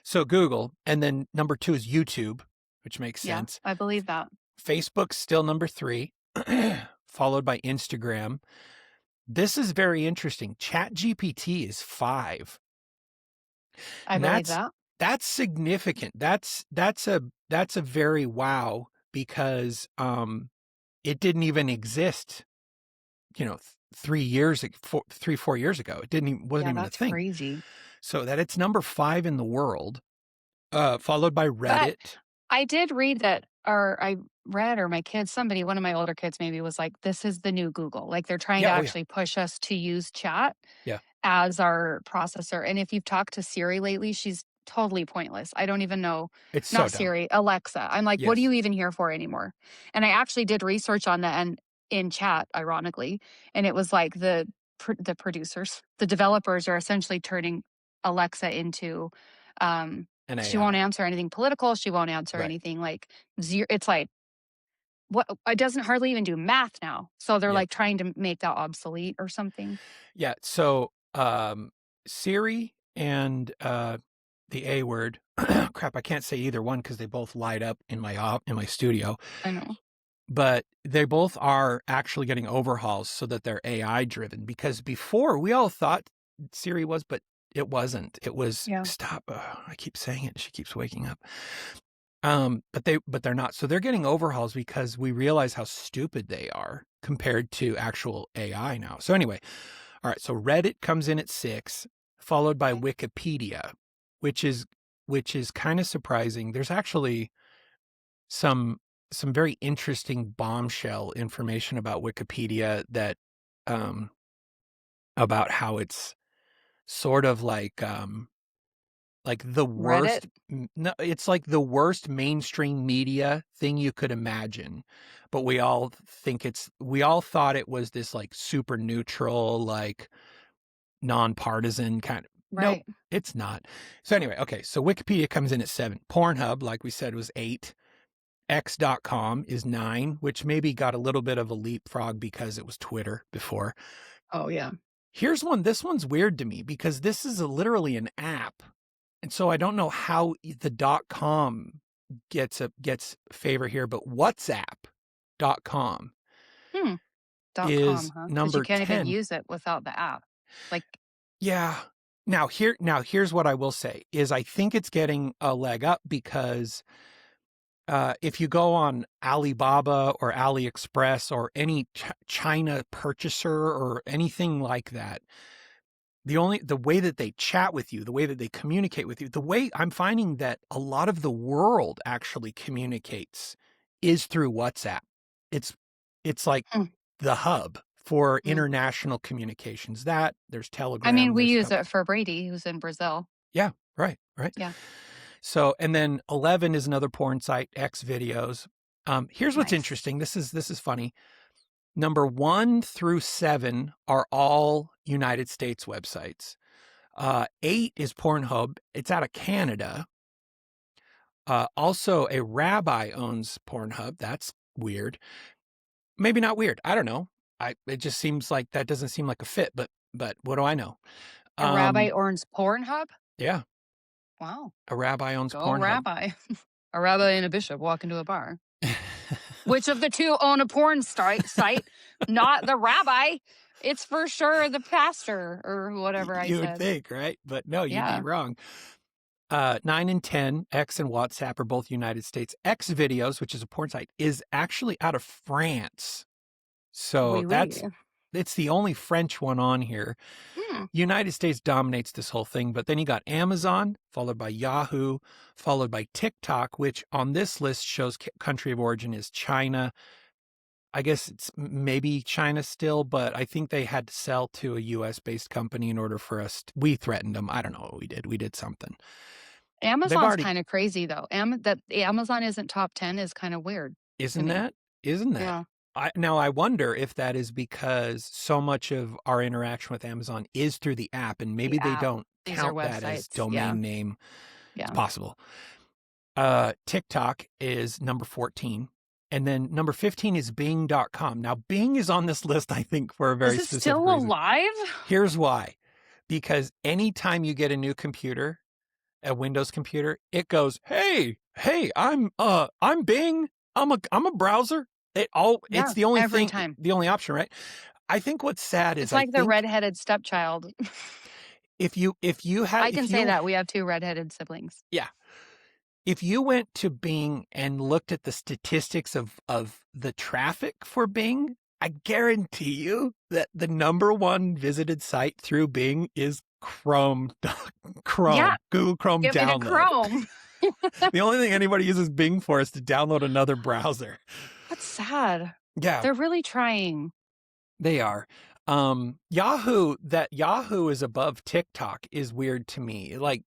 So Google, and then number 2 is YouTube, which makes Yeah, sense. I believe that. Facebook's still number 3, followed by Instagram. This is very interesting. ChatGPT is 5. I believe that. That's significant. That's a very wow, because it didn't even exist, 4 years ago. It wasn't even a That's thing. crazy. So that it's number 5 in the world, followed by But Reddit. I did read that, or I read, or my kids, one of my older kids maybe was like, this is the new Google. Like they're trying to actually push us to use chat Yeah. as our processor. And if you've talked to Siri lately, she's totally pointless. I don't even know. It's Not so dumb. Siri, Alexa. I'm like, what are Yes. you even here for anymore? And I actually did research on that, and in chat, ironically, and it was like the producers, the developers are essentially turning Alexa into she won't answer anything political. She won't answer anything like zero. It's like, what? It doesn't hardly even do math now. So they're like trying to make that obsolete or something. Yeah. So Siri and the A word, crap, I can't say either one because they both light up in my studio. I know. But they both are actually getting overhauls so that they're AI driven, because before we all thought Siri was, but it wasn't. It was stop. I keep saying it. She keeps waking up. But they're not. So they're getting overhauls because we realize how stupid they are compared to actual AI now. So anyway, all right. So Reddit comes in at 6, followed by Wikipedia, which is kind of surprising. There's actually some very interesting bombshell information about Wikipedia that about how it's sort of like the worst. No, it's like the worst mainstream media thing you could imagine, but we all thought it was this like super neutral, like nonpartisan kind of. Right. Nope, it's not. So anyway, okay, so Wikipedia comes in at 7. Pornhub, like we said, was 8. X.com is 9, which maybe got a little bit of a leapfrog because it was Twitter before. Oh, yeah. Here's one. This one's weird to me because this is literally an app. And so I don't know how the .com gets favor here, but WhatsApp.com is .com, huh? number 10. You can't even use it without the app. Like, yeah. Now here's what I will say is I think it's getting a leg up because if you go on Alibaba or AliExpress or any China purchaser or anything like that, the way that they chat with you, the way that they communicate with you, the way I'm finding that a lot of the world actually communicates is through WhatsApp. It's like the hub for international communications. There's Telegram. I mean, we use it for Brady, who's in Brazil. Yeah, right. Yeah. So, and then 11 is another porn site, X videos. Here's what's interesting. This is funny. Number 1 through 7 are all United States websites. 8 is Pornhub. It's out of Canada. Also, a rabbi owns Pornhub. That's weird. Maybe not weird. I don't know. It just seems like that doesn't seem like a fit. But what do I know? A rabbi owns Pornhub? Yeah. Wow. A rabbi owns Pornhub. A rabbi. A rabbi and a bishop walk into a bar. Which of the two own a porn site? Not the rabbi. It's for sure the pastor or whatever I said. You would think, right? But no, you'd be wrong. 9 and 10, X and WhatsApp are both United States. X videos, which is a porn site, is actually out of France. So it's the only French one on here. United States dominates this whole thing, but then you got Amazon, followed by Yahoo, followed by TikTok, which on this list shows country of origin is China. I guess it's maybe China still, but I think they had to sell to a US-based company in order for us. We threatened them. I don't know what we did. We did something. Amazon's kind of crazy, though. That Amazon isn't top 10 is kind of weird. Isn't that? Yeah. Now, I wonder if that is because so much of our interaction with Amazon is through the app, and maybe they don't count that as domain name. Yeah. It's possible. TikTok is number 14. And then number 15 is Bing.com. Now, Bing is on this list, I think, for a very Is it specific still reason. alive? Here's why. Because anytime you get a new computer, a Windows computer, it goes, hey, I'm Bing. I'm a browser. It's the only every thing, time. the only option, right? I think what's sad is It's like the redheaded stepchild. if you had, I can say that we have 2 redheaded siblings. Yeah. If you went to Bing and looked at the statistics of the traffic for Bing, I guarantee you that the number 1 visited site through Bing is Chrome. Yeah. Google Chrome Give me download. the Chrome. The only thing anybody uses Bing for is to download another browser. That's sad. Yeah, They're really trying. they are. Yahoo is above TikTok is weird to me. Like,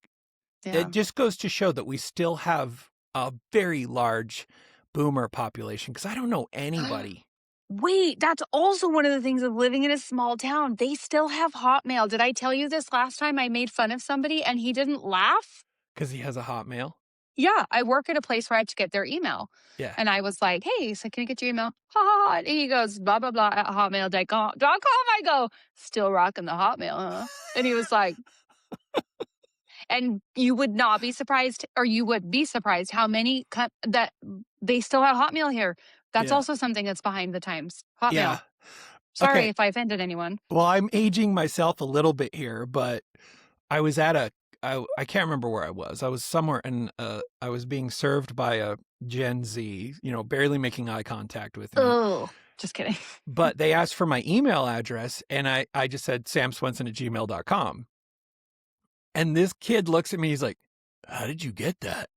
Yeah. it just goes to show that we still have a very large boomer population, because I don't know anybody. Wait, that's also one of the things of living in a small town. They still have Hotmail. Did I tell you this last time I made fun of somebody and he didn't laugh? Because he has a Hotmail. Yeah, I work at a place where I have to get their email. Yeah. And I was like, hey, so can I get your email? Ha ha ha. And he goes, blah, blah, blah, at hotmail.com. I go, still rocking the Hotmail, huh? And he was like, and you would not be surprised, or you would be surprised how many that they still have Hotmail here. That's Yeah. also something that's behind the times. Hotmail. Yeah. Sorry Okay. if I offended anyone. Well, I'm aging myself a little bit here, but I was at I can't remember where I was. I was somewhere, and I was being served by a Gen Z, barely making eye contact with me. Oh, just kidding. But they asked for my email address, and I just said samswenson@gmail.com. And this kid looks at me, he's like, how did you get that?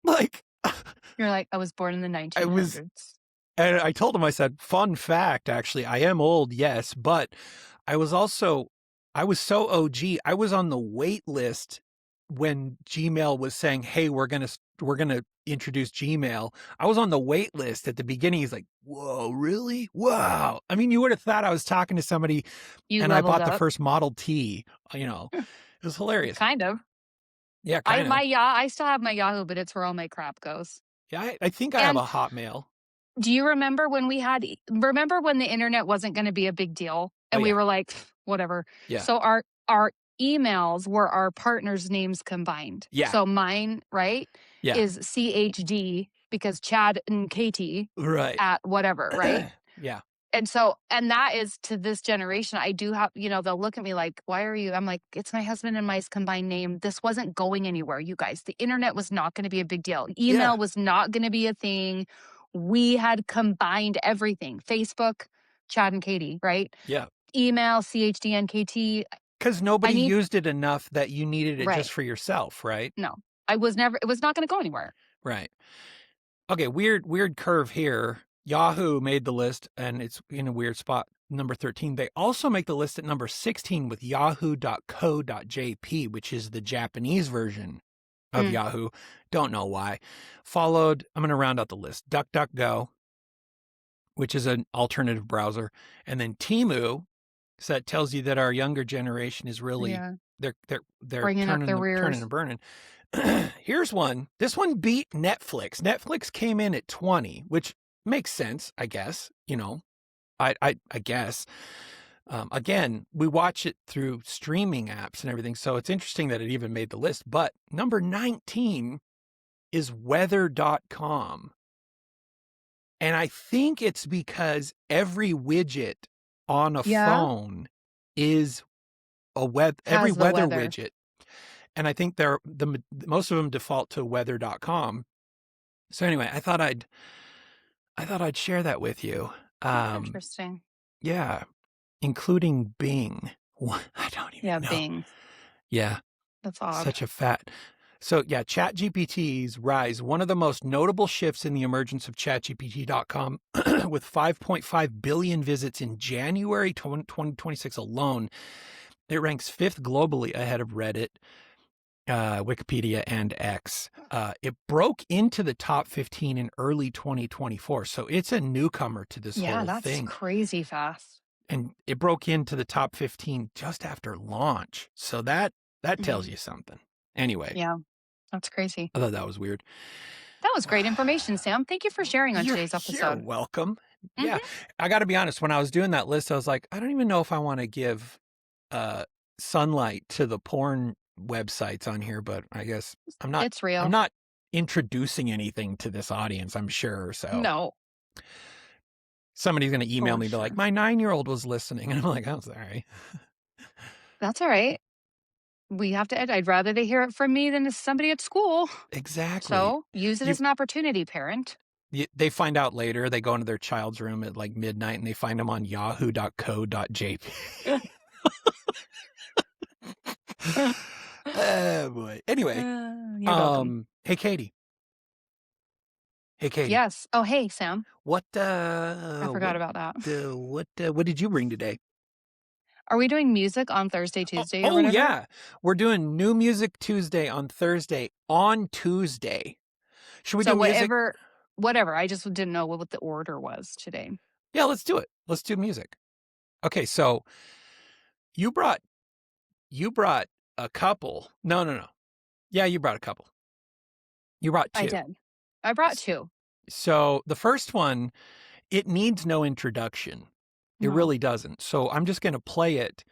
Like, You're like, I was born in the 1900s. and I told him, I said, fun fact, actually, I am old, yes, but I was so OG. I was on the wait list when Gmail was saying, hey, we're going to introduce Gmail. I was on the wait list at the beginning. He's like, whoa, really? Wow. I mean, you would have thought I was talking to somebody and I bought the first Model T, It was hilarious. Kind of. Yeah, kind of. I still have my Yahoo, but it's where all my crap goes. Yeah, I think I have a Hotmail. Do you remember when the internet wasn't going to be a big deal? And we were like, whatever. Yeah. So our emails were our partners' names combined. Yeah. So mine, right, is CHD because Chad and Katie at whatever, right? Yeah. And that is to this generation. I do have, they'll look at me like, why are you? I'm like, it's my husband and my combined name. This wasn't going anywhere, you guys. The internet was not going to be a big deal. Email was not going to be a thing. We had combined everything. Facebook, Chad and Katie, right? Yeah. Email, CHD and KT. Because nobody used it enough that you needed it just for yourself, right? No, it was not going to go anywhere. Right. Okay, weird curve here. Yahoo made the list, and it's in a weird spot, number 13. They also make the list at number 16 with yahoo.co.jp, which is the Japanese version of Yahoo. Don't know why. Followed, I'm going to round out the list, DuckDuckGo, which is an alternative browser, and then Temu. So that tells you that our younger generation is really, they're bringing up their rears. Turning and burning. Here's one. This one beat Netflix. Netflix came in at 20, which makes sense, I guess. I guess. Again, we watch it through streaming apps and everything, so it's interesting that it even made the list. But number 19 is weather.com. And I think it's because every widget on a phone is every weather widget. And I think most of them default to weather.com. So anyway, I thought I'd share that with you. Interesting. Yeah. Including Bing. I don't even know. Yeah, Bing. Yeah. That's odd. Such a fat. So yeah, ChatGPT's rise, one of the most notable shifts in the emergence of ChatGPT.com with 5.5 billion visits in January 2026 alone. It ranks 5th globally ahead of Reddit, Wikipedia, and X. It broke into the top 15 in early 2024. So it's a newcomer to this whole thing. Yeah, that's crazy fast. And it broke into the top 15 just after launch. So that tells you something. Anyway. Yeah, that's crazy. I thought that was weird. That was great information, Sam. Thank you for sharing on today's You're episode. welcome. Yeah. I got to be honest. When I was doing that list, I was like, I don't even know if I want to give sunlight to the porn websites on here, but I guess I'm not. It's real. I'm not introducing anything to this audience, I'm sure. So No. somebody's going to email For me, be like, sure. my 9-year-old was listening. And I'm like, oh, sorry. That's all right. We have to, I'd rather they hear it from me than somebody at school. Exactly. So use it as an opportunity, parent. They find out later, they go into their child's room at like midnight and they find them on yahoo.co.jp. Oh boy. Anyway, You're welcome. hey Katie. Hey Katie. Yes. Oh, hey, Sam. What I forgot about that. What did you bring today? Are we doing music on Thursday, Tuesday, or Oh whatever? yeah. We're doing New Music Tuesday on Thursday. On Tuesday. Should we do music? Whatever. I just didn't know what the order was today. Yeah, let's do it. Let's do music. Okay, so you brought a couple. No. Yeah, you brought a couple. You brought 2. I did. I brought 2. So the first one, it needs no introduction. It really doesn't. So I'm just going to play it.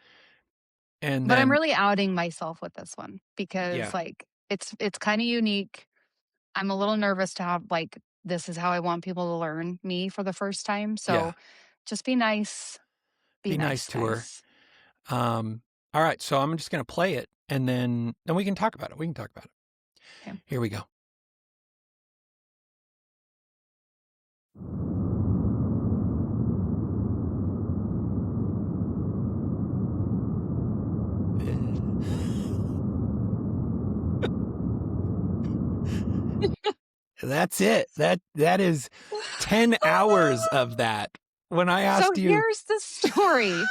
But I'm really outing myself with this one because like it's kind of unique. I'm a little nervous to have like, this is how I want people to learn me for the first time. So just be nice. Be nice to her. All right. So I'm just going to play it and then we can talk about it. Okay. Here we go. That's it. That is 10 hours of that. When I asked you. So here's the story.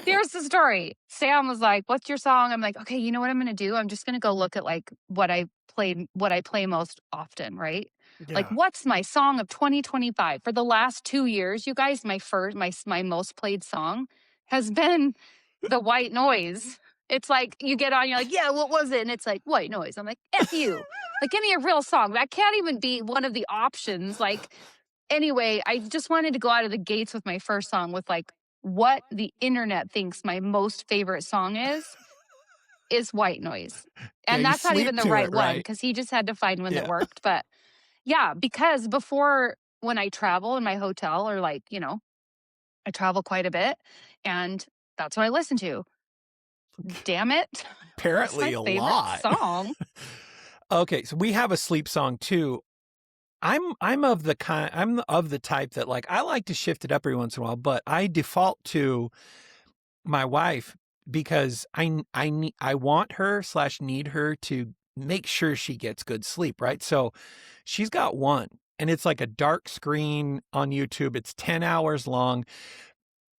Here's the story. Sam was like, what's your song? I'm like, okay, you know what I'm going to do? I'm just going to go look at like what I play most often, right? Yeah. Like, what's my song of 2025? For the last 2 years, you guys, my most played song has been The White Noise. It's like, you get on, you're like, yeah, what was it? And it's like, White Noise. I'm like, F you. Like, give me a real song. That can't even be one of the options. Like, anyway, I just wanted to go out of the gates with my first song with like, what the internet thinks my most favorite song is White Noise. And that's not even the right one because he just had to find one that worked. But yeah, because before when I travel in my hotel or like, you know, I travel quite a bit and that's what I listen to. Damn it. Apparently that's my a favorite lot. Song. Okay, so we have a sleep song too. I'm of the type that like I like to shift it up every once in a while, but I default to my wife because I want her / need her to make sure she gets good sleep, right? So she's got one and it's like a dark screen on YouTube. It's 10 hours long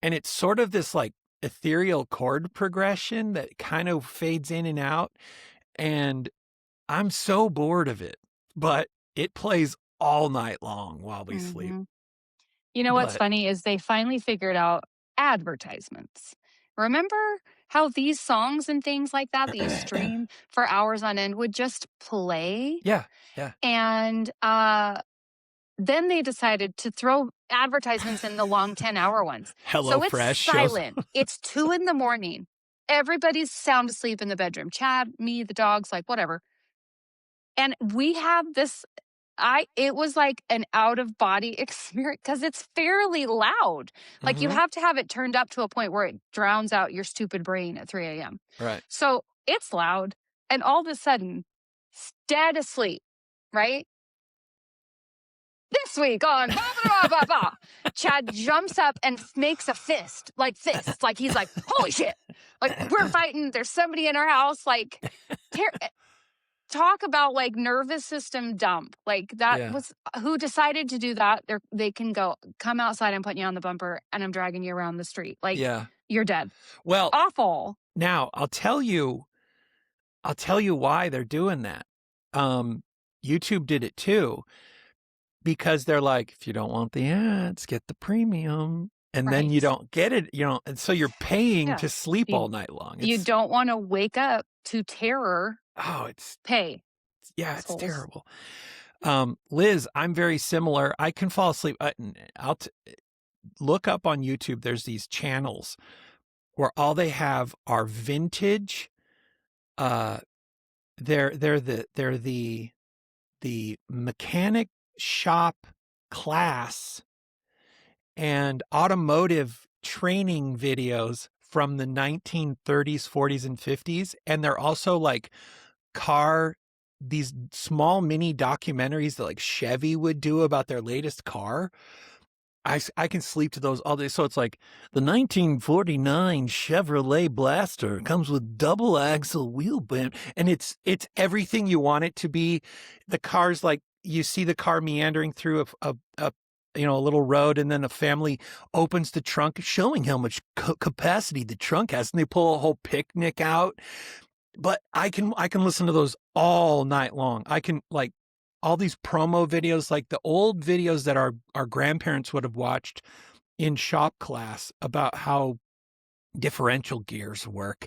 and it's sort of this like ethereal chord progression that kind of fades in and out. And I'm so bored of it, but it plays all night long while we sleep. You know what's funny is they finally figured out advertisements. Remember how these songs and things like that you stream for hours on end would just play? Yeah. And then they decided to throw advertisements in the long 10-hour ones. Hello so Fresh it's silent. It's 2 a.m. Everybody's sound asleep in the bedroom. Chad, me, the dogs, like whatever. And we have this, it was like an out of body experience because it's fairly loud. Like you have to have it turned up to a point where it drowns out your stupid brain at 3 a.m. Right. So it's loud. And all of a sudden, dead asleep, right? This week on blah, blah, blah, blah, Chad jumps up and makes a fist. Like he's like, holy shit. Like we're fighting. There's somebody in our house. Like, talk about like nervous system dump. Like that was who decided to do that. They can come outside. I'm putting you on the bumper and I'm dragging you around the street. Like you're dead. Well, awful. Now I'll tell you why they're doing that. YouTube did it too, because they're like, if you don't want the ads, get the premium. And then you don't get it, and so you're paying to sleep all night long. You don't want to wake up to terror. Oh, it's pay. it's Assholes. terrible. Liz, I'm very similar. I can fall asleep. Look up on YouTube. There's these channels where all they have are vintage. They're the mechanic shop class and automotive training videos from the 1930s, 40s, and 50s. And they're also like these small mini documentaries that like Chevy would do about their latest car. I can sleep to those all day. So it's like the 1949 Chevrolet Blaster comes with double axle wheel band, and it's everything you want it to be. The car's like, you see the car meandering through a little road, and then a family opens the trunk, showing how much capacity the trunk has, and they pull a whole picnic out. But I can listen to those all night long. I can, like, all these promo videos, like the old videos that our grandparents would have watched in shop class about how differential gears work.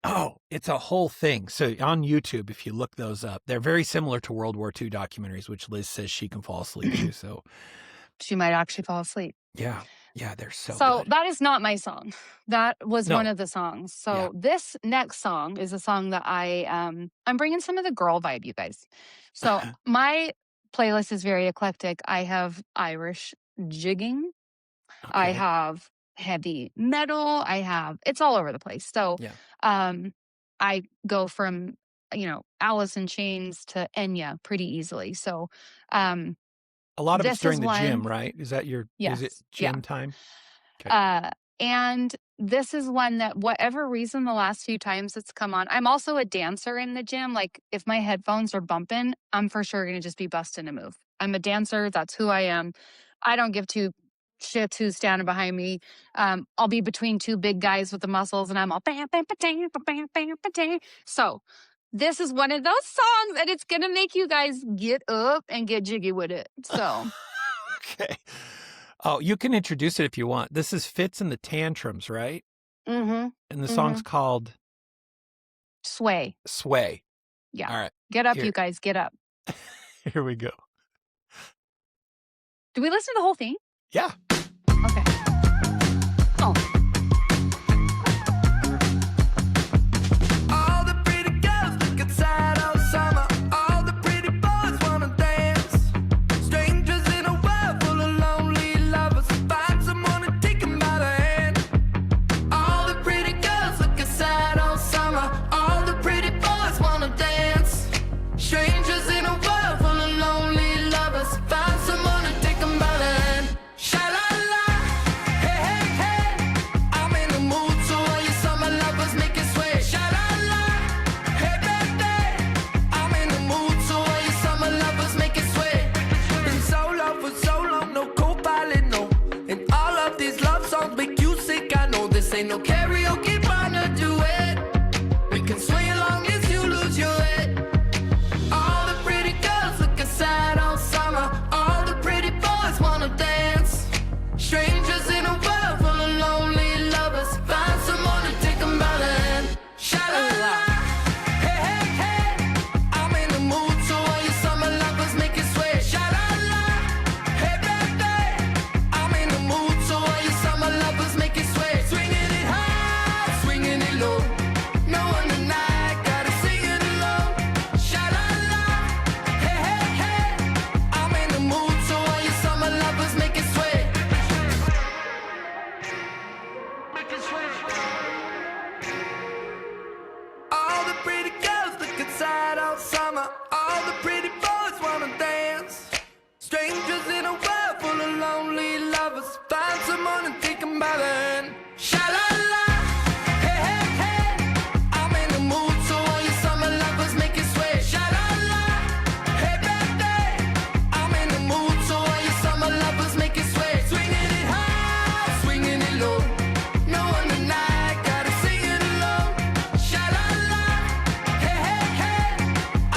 Oh, it's a whole thing. So on YouTube, if you look those up, they're very similar to World War II documentaries, which Liz says she can fall asleep to. So She might actually fall asleep. yeah, they're so good. That is not my song. That was No. one of the songs. So this next song is a song that I'm bringing some of the girl vibe, you guys. So my playlist is very eclectic. I have Irish jigging. Okay. I have heavy metal. It's all over the place. So I go from, Alice in Chains to Enya pretty easily. So a lot of it's this during is the gym, one- right? Is that is it Yes, gym yeah. time? Okay. And this is one that, whatever reason, the last few times it's come on. I'm also a dancer in the gym. Like, if my headphones are bumping, I'm for sure going to just be busting a move. I'm a dancer. That's who I am. I don't give two shits who's standing behind me. I'll be between two big guys with the muscles, and I'm all bam, bam, ba-dang, ba-bam, bam, ba-dang. So this is one of those songs, and it's going to make you guys get up and get jiggy with it. So. Okay. Oh, you can introduce it if you want. This is Fits and the Tantrums, right? Mm-hmm. And the song's called Sway. Sway. Yeah. All right. Get up, Here. you guys. Get up. Here we go. Do we listen to the whole thing? Yeah. Okay. Oh. All the pretty girls look inside all summer. All the pretty boys wanna dance. Strangers in a world full of lonely lovers. Find someone to take 'em by the hand. All the pretty girls look inside all summer. All the pretty boys wanna dance. Strangers in a world full of lonely lovers. Find someone to take 'em by the hand. Sha-la-la, hey, hey, hey. I'm in the mood, so all you summer lovers make it sway. Sha-la-la, hey, baby. I'm in the mood, so all you summer lovers make it sway. Been solo for so long, no co-pilot, no. And all of these love songs make you sick, I know. This ain't no karaoke, but a duet. We can swing as long as you lose your head. All the pretty girls look inside all summer. All the pretty boys wanna dance. Strangers in a world full of lonely lovers. Find someone to take 'em by the hand. Sha-la-la, hey, hey, hey. I'm in the mood, so all you summer lovers make it sway. Sha-la-la, hey, baby. I'm in the mood, so all you summer lovers make it sway. Swinging it high, swinging it low. No one tonight, gotta sing it alone. Sha-la-la, hey, hey, hey. I'm in the mood, so all you summer lovers make it sway. Make it sway. All the pretty girls look inside all summer. All the pretty boys wanna dance. Strangers in a world full of lonely lovers. Find someone and take 'em by the hand. Sha-la-la, hey, hey, hey. I'm in the mood, so all you summer lovers make it sway. Sha-la-la, hey, baby. I'm in the mood, so all you summer lovers make it sway. Swinging it high, swinging it low. No one tonight, gotta sing it alone. Sha-la-la, hey, hey, hey.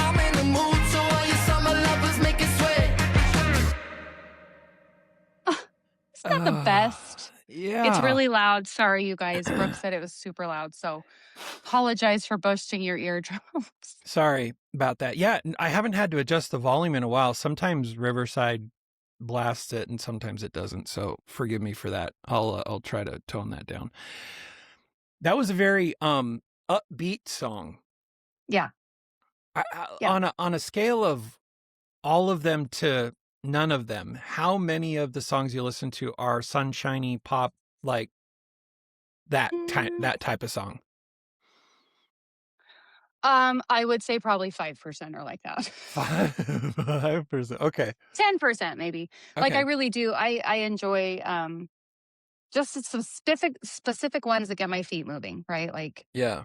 I'm in the mood, so all you summer lovers make it sway. It's not the best. Yeah. It's really loud. Sorry, you guys. Brooke said it was super loud. So apologize for bursting your eardrums. Sorry about that. Yeah, I haven't had to adjust the volume in a while. Sometimes Riverside blasts it and sometimes it doesn't. So forgive me for that. I'll try to tone that down. That was a very upbeat song. Yeah. Yeah. On a scale of all of them to none of them, how many of the songs you listen to are sunshiny pop, like that type of song? I would say probably 5% are like that. 5%. Okay. 10% maybe. Like I Okay. really do. I enjoy just some specific ones that get my feet moving, right? Like Yeah.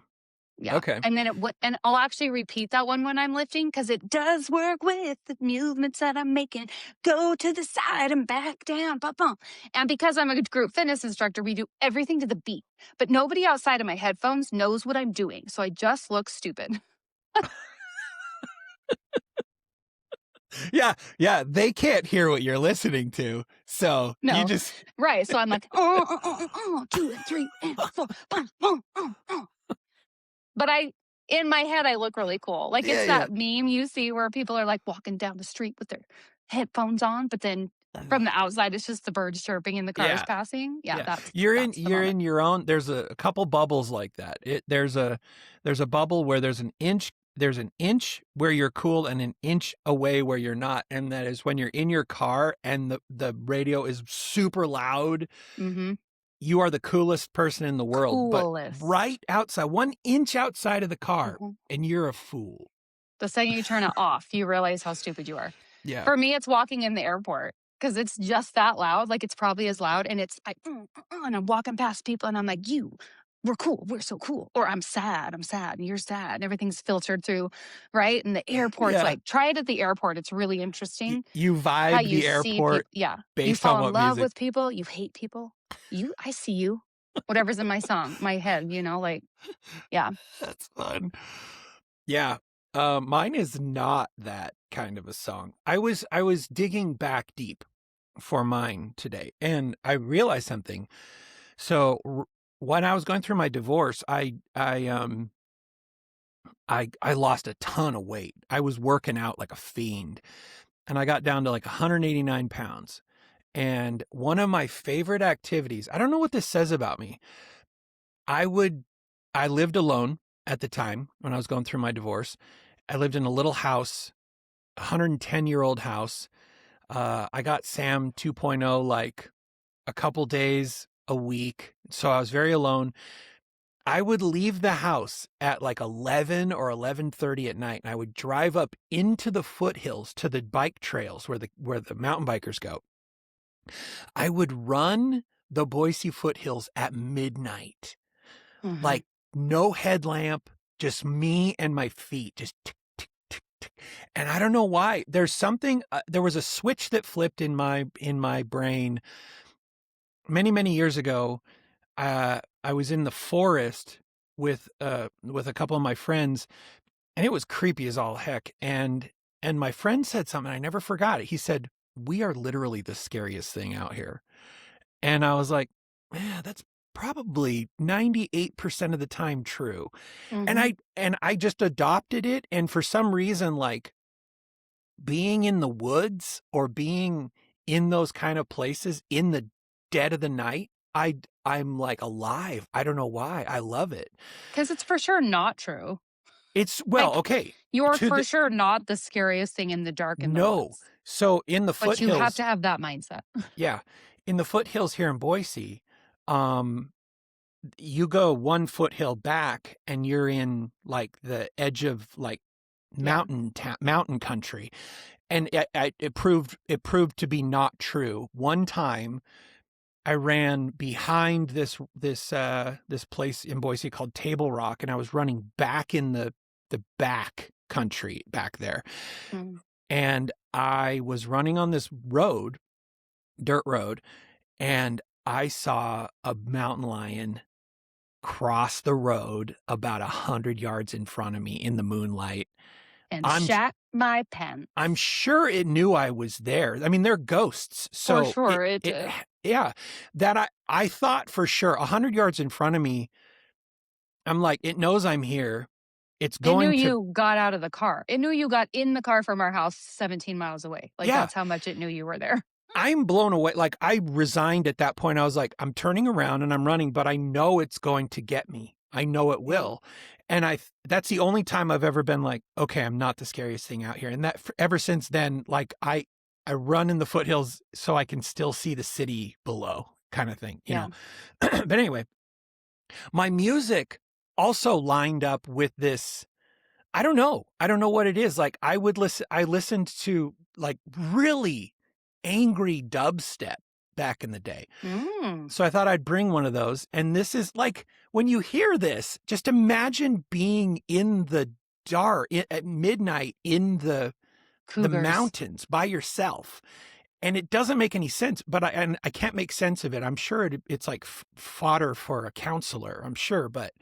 yeah. Okay. And then and I'll actually repeat that one when I'm lifting because it does work with the movements that I'm making. Go to the side and back down. Ba-bum. And because I'm a group fitness instructor, we do everything to the beat. But nobody outside of my headphones knows what I'm doing. So I just look stupid. Yeah. Yeah. They can't hear what you're listening to. So No. you just. Right. So I'm like, 2 and 3 and 4. But in my head, I look really cool. Like it's that meme you see where people are like walking down the street with their headphones on, but then from the outside, it's just the birds chirping and the cars passing. Yeah, that's you're that's the moment. in your own. There's a couple bubbles like that. There's a bubble where there's an inch where you're cool and an inch away where you're not, and that is when you're in your car and the radio is super loud. Mm-hmm. You are the coolest person in the world, but right outside, 1 inch outside of the car, and you're a fool. The second you turn it off, you realize how stupid you are. Yeah. For me, it's walking in the airport because it's just that loud. Like it's probably as loud, and it's like, and I'm walking past people, and I'm like, we're cool, we're so cool. Or I'm sad, and you're sad, and everything's filtered through, right? And the airport's like, try it at the airport. It's really interesting. You vibe the airport. Based you fall in love with people. You hate people. I see you. Whatever's in my song, my head, like, yeah. That's fun. Yeah. Mine is not that kind of a song. I was digging back deep for mine today, and I realized something. So when I was going through my divorce, I lost a ton of weight. I was working out like a fiend, and I got down to like 189 pounds. And one of my favorite activities, I don't know what this says about me. I lived alone at the time when I was going through my divorce. I lived in a little house, 110-year-old house. I got Sam 2.0 like a couple days a week. So I was very alone. I would leave the house at like 11 or 11:30 at night, and I would drive up into the foothills to the bike trails where the mountain bikers go. I would run the Boise foothills at midnight, like no headlamp, just me and my feet, just tick, tick, tick, tick. And I don't know why. There's something. There was a switch that flipped in my brain many, many years ago. I was in the forest with a couple of my friends, and it was creepy as all heck. And my friend said something, I never forgot it. He said, "We are literally the scariest thing out here." And I was like, "Man, that's probably 98% of the time true." And I just adopted it. And for some reason, like being in the woods or being in those kind of places in the dead of the night, I'm like alive. I don't know why. I love it. Because it's for sure not true. It's okay. You're for sure not the scariest thing in the dark in the woods. So in the foothills. But you have to have that mindset. Yeah. In the foothills here in Boise, you go one foothill back and you're in like the edge of like mountain country. And it proved to be not true. One time I ran behind this place in Boise called Table Rock, and I was running back in the back country back there. And I was running on this road, dirt road, and I saw a mountain lion cross the road about 100 yards in front of me in the moonlight. and I'm- shat my pants. I'm sure it knew I was there. I mean, they're ghosts. So For sure, it did. yeah, that I thought for sure 100 yards in front of me, I'm like, it knows I'm here. It's It going knew to you got out of the car. It knew you got in the car from our house 17 miles away. Like, Yeah. that's how much it knew you were there. I'm blown away. Like, I resigned at that point. I was like, I'm turning around and I'm running, but I know it's going to get me. I know it will. And that's the only time I've ever been like, okay, I'm not the scariest thing out here. And that ever since then, like I run in the foothills so I can still see the city below, kind of thing, you know? But anyway, my music also lined up with this. I don't know what it is. Like I listened to like really angry dubstep back in the day. So I thought I'd bring one of those. And this is like, when you hear this, just imagine being in the dark at midnight in the mountains by yourself. And it doesn't make any sense, but I can't make sense of it. I'm sure it's like fodder for a counselor, I'm sure. But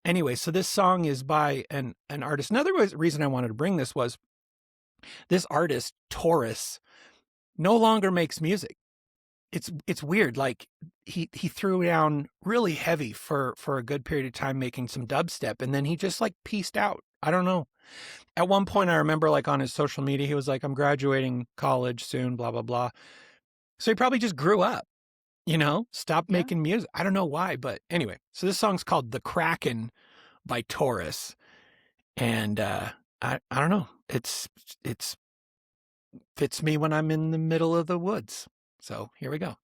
anyway, so this song is by an artist. Another reason I wanted to bring this was this artist, Taurus, no longer makes music. It's weird. Like he threw down really heavy for a good period of time making some dubstep, and then he just like peaced out. I don't know. At one point I remember like on his social media, he was like, I'm graduating college soon, blah, blah, blah. So he probably just grew up, you know, stopped making music. I don't know why, but anyway. So this song's called The Kraken by Taurus. And I don't know. It's fits me when I'm in the middle of the woods. So here we go.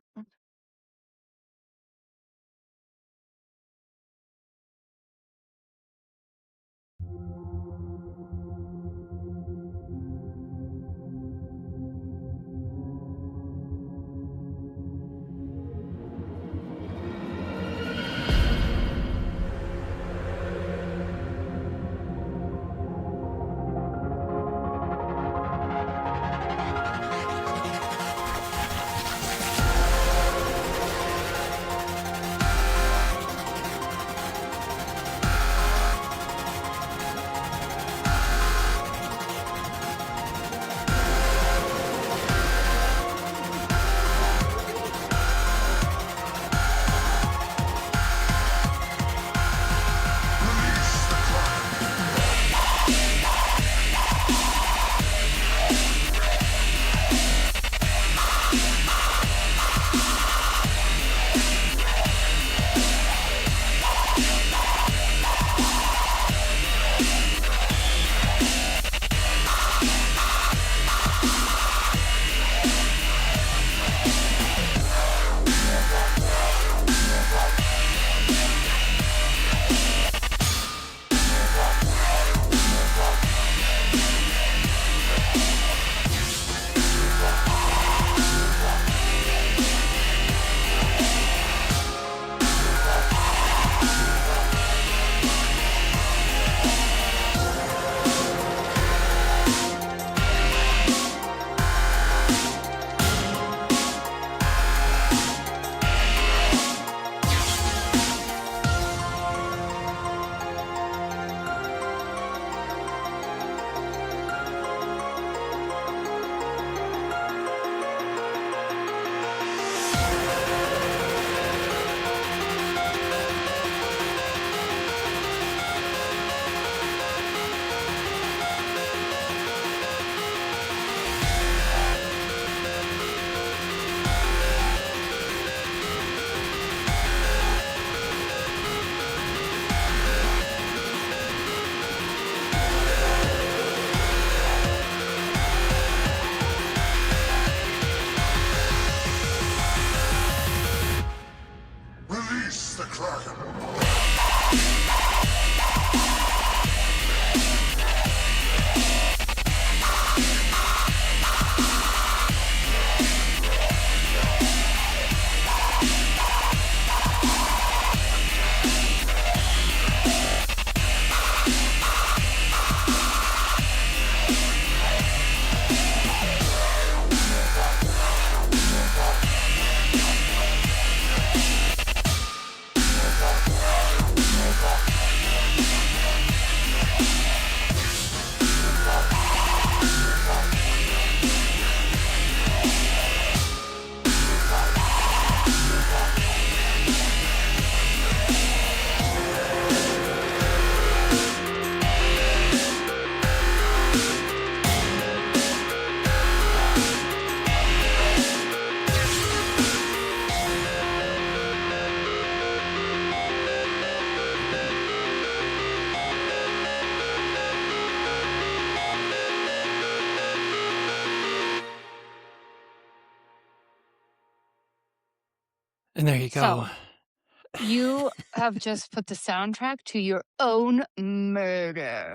And there you go. So, you have just put the soundtrack to your own murder.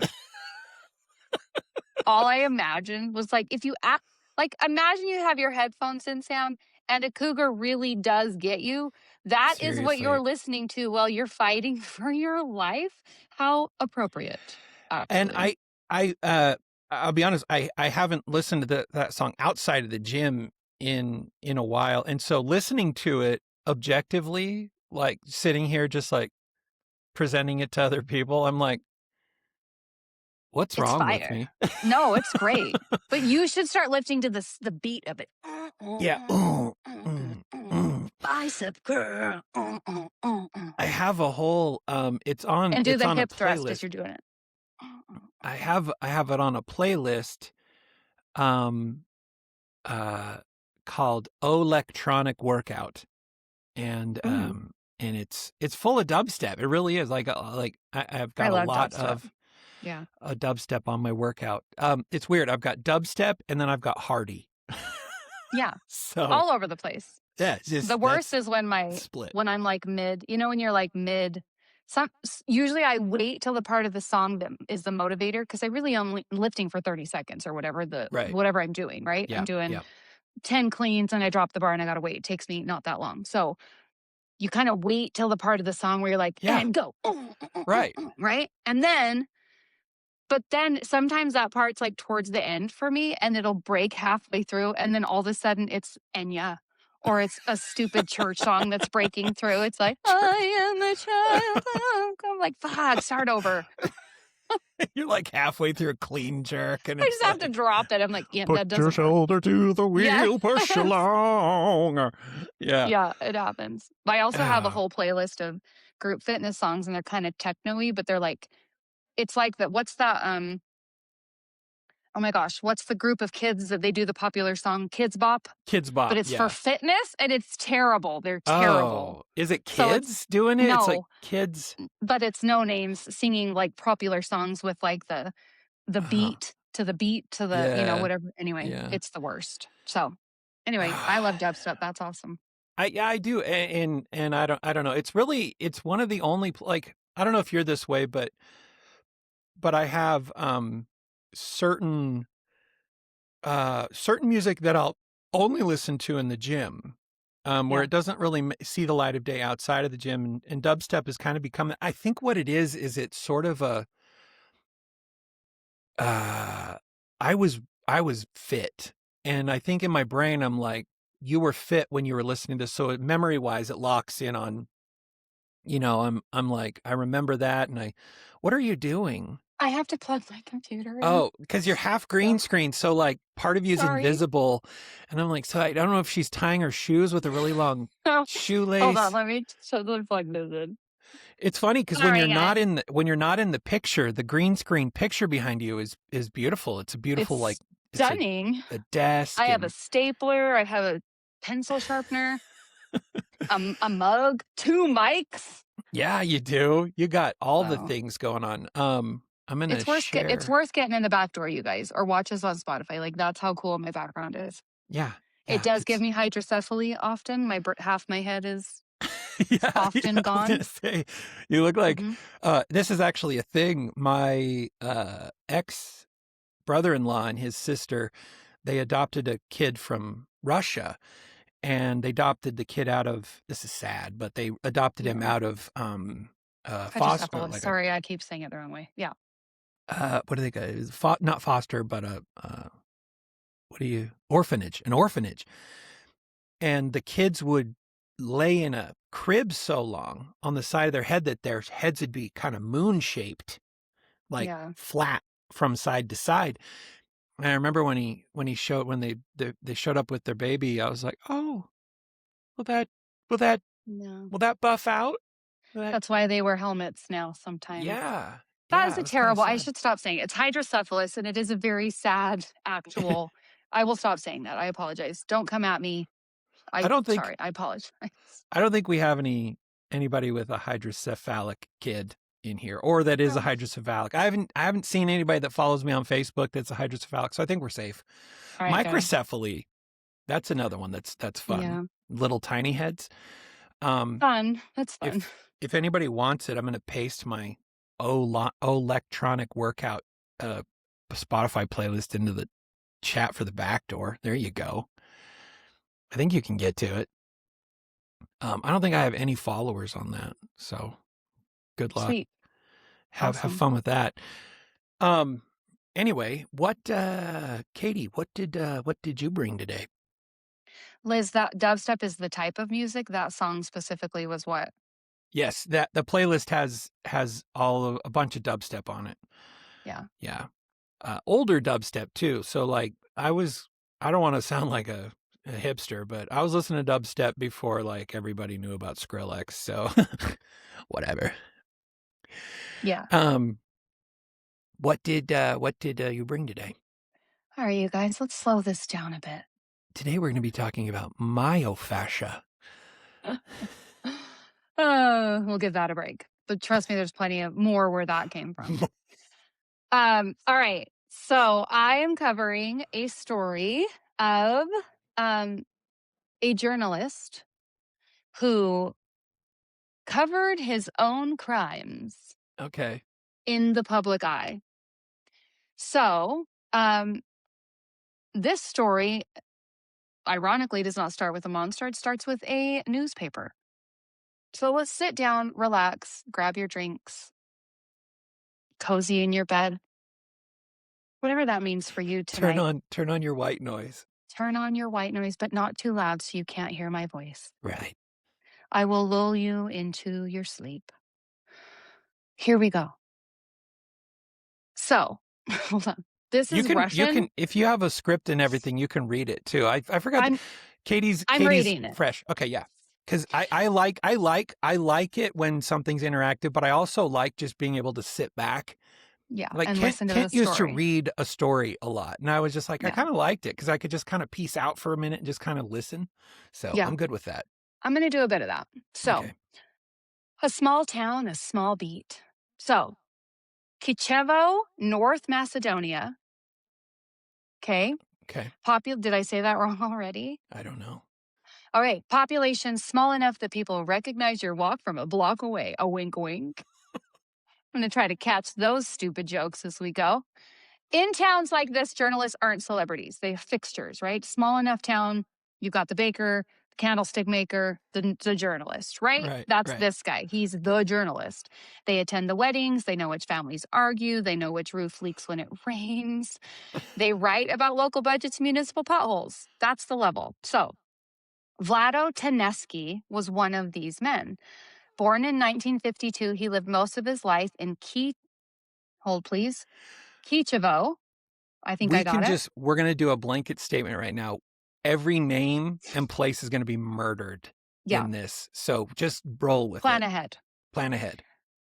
All I imagined was like, if you act like, imagine you have your headphones in, Sam, and a cougar really does get you. That is what you're Seriously. listening to while you're fighting for your life. How appropriate, And actually. I'll be honest, I haven't listened to that song outside of the gym in a while. And so listening to it objectively, like sitting here just like presenting it to other people, I'm like, what's It's wrong with fire. me? No, it's great. But you should start lifting to the beat of it. Yeah. Bicep curl. I have a whole it's on And do it's the on a hip thrust as playlist. you're doing it. I have it on a playlist called Electronic Workout. And and it's full of dubstep. It really is. Like I've got a lot of a dubstep on my workout. It's weird. I've got dubstep and then I've got Hardy. Yeah. So all over the place. yeah, it's just The worst is when split. when I'm like mid, when you're like mid, usually I wait till the part of the song that is the motivator, because I really am lifting for 30 seconds or whatever whatever I'm doing, right? Yeah, I'm doing 10 cleans and I drop the bar and I gotta wait. It takes me not that long. So you kind of wait till the part of the song where you're like, and go. Right. Right. And then, but then sometimes that part's like towards the end for me, and it'll break halfway through. And then all of a sudden it's Enya, or it's a stupid church song that's breaking through. It's like, I am a child. I'm like, fuck, start over. You're like halfway through a clean jerk, and I just have to drop it. I'm like, yeah, that put your doesn't work. shoulder to the wheel, push along. Yeah. Yeah, it happens. But I also have a whole playlist of group fitness songs, and they're kind of techno-y, but they're like, it's like that. What's that? Oh my gosh, what's the group of kids that they do the popular song Kids Bop? Kids Bop. But it's for fitness, and it's terrible. They're Oh, terrible. is it kids doing it? No, It's like kids. But it's no names singing like popular songs with like the beat to the beat to the whatever. Anyway, it's the worst. So anyway, I love dubstep. That's awesome. I do, and I don't know. It's one of the only, like, I don't know if you're this way, but I have certain music that I'll only listen to in the gym, where it doesn't really see the light of day outside of the gym, and dubstep has kind of become, I think what it is it's sort of a I was fit, and I think in my brain I'm like, you were fit when you were listening to this, so memory wise it locks in on, I'm like, I remember that, and what are you doing? I have to plug my computer in. Oh, because you're half green screen, so like part of you is invisible, and I'm like, so I don't know if she's tying her shoes with a really long shoelace. Hold on, let me plug this in. It's funny because when you're not in the picture, the green screen picture behind you is beautiful. It's a beautiful, it's stunning. a desk. I have a stapler. I have a pencil sharpener. A mug. 2 mics. Yeah, you do. You got all the things going on. I'm gonna share. It's worth getting in the back door, you guys, or watch us on Spotify. Like, that's how cool my background is. Yeah. It does give me hydrocephaly often. Half my head is often gone. I was gonna say, you look like this is actually a thing. My ex brother-in-law and his sister, they adopted a kid from Russia, and they adopted the kid out of, this is sad, but they adopted him out of foster. Sorry, I keep saying it the wrong way. Yeah. What do they got? Not foster, but orphanage, an orphanage. And the kids would lay in a crib so long on the side of their head that their heads would be kind of moon shaped, like flat from side to side. And I remember when they showed up with their baby, I was like, oh, will that buff out? That's why they wear helmets now sometimes. Yeah. That is a terrible, I should stop saying it. It's hydrocephalus, and it is a very sad actual, I will stop saying that. I apologize. Don't come at me. Sorry, I apologize. I don't think we have anybody with a hydrocephalic kid in here, or that is a hydrocephalic. I haven't seen anybody that follows me on Facebook that's a hydrocephalic, so I think we're safe. Right, microcephaly, that's another one that's fun. Yeah. Little tiny heads. Fun. That's fun. If anybody wants it, I'm going to paste my electronic workout Spotify playlist into the chat for the back door. There you go. I think you can get to it. I don't think I have any followers on that, so good luck. Sweet. Have fun with that. Anyway, Katie, what did you bring today? Liz, that dubstep is the type of music. That song specifically was what? Yes, that the playlist has a bunch of dubstep on it. Yeah. Yeah. Older dubstep too. So like I don't want to sound like a hipster, but I was listening to dubstep before like everybody knew about Skrillex. So whatever. Yeah. What did you bring today? All right, you guys, let's slow this down a bit. Today we're going to be talking about myofascia. We'll give that a break. But trust me, there's plenty of more where that came from. All right. So I am covering a story of a journalist who covered his own crimes Okay. in the public eye. So this story, ironically, does not start with a monster. It starts with a newspaper. So let's sit down, relax, grab your drinks, cozy in your bed, whatever that means for you tonight. Turn on your white noise. Turn on your white noise, but not too loud so you can't hear my voice. Right. I will lull you into your sleep. Here we go. So, hold on. This is Russian. You can, if you have a script and everything, you can read it too. I forgot. Katie's reading it. Fresh. Okay, yeah. Because I like it when something's interactive, but I also like just being able to sit back. Yeah, like and listen to the Kent used to story. read a story a lot, and I was just like, I Yeah. kind of liked it because I could just kind of piece out for a minute and just kind of listen. So Yeah. I'm good with that. I'm going to do a bit of that. So, Okay. a small town, a small beat. So, Kichevo, North Macedonia. Okay. Okay. Did I say that wrong already? I don't know. All right. Population small enough that people recognize your walk from a block away. A wink, wink. I'm going to try to catch those stupid jokes as we go. In towns like this, journalists aren't celebrities. They're fixtures, right? Small enough town, you've got the baker, the candlestick maker, the journalist, right? Right, That's right. this guy. He's the journalist. They attend the weddings. They know which families argue. They know which roof leaks when it rains. They write about local budgets, municipal potholes. That's the level. So, Vlado Teneski was one of these men. Born in 1952, he lived most of his life in Kichevo. I think I got it. We're going to do a blanket statement right now. Every name and place is going to be murdered in this. So just roll with Plan it. ahead. Plan ahead.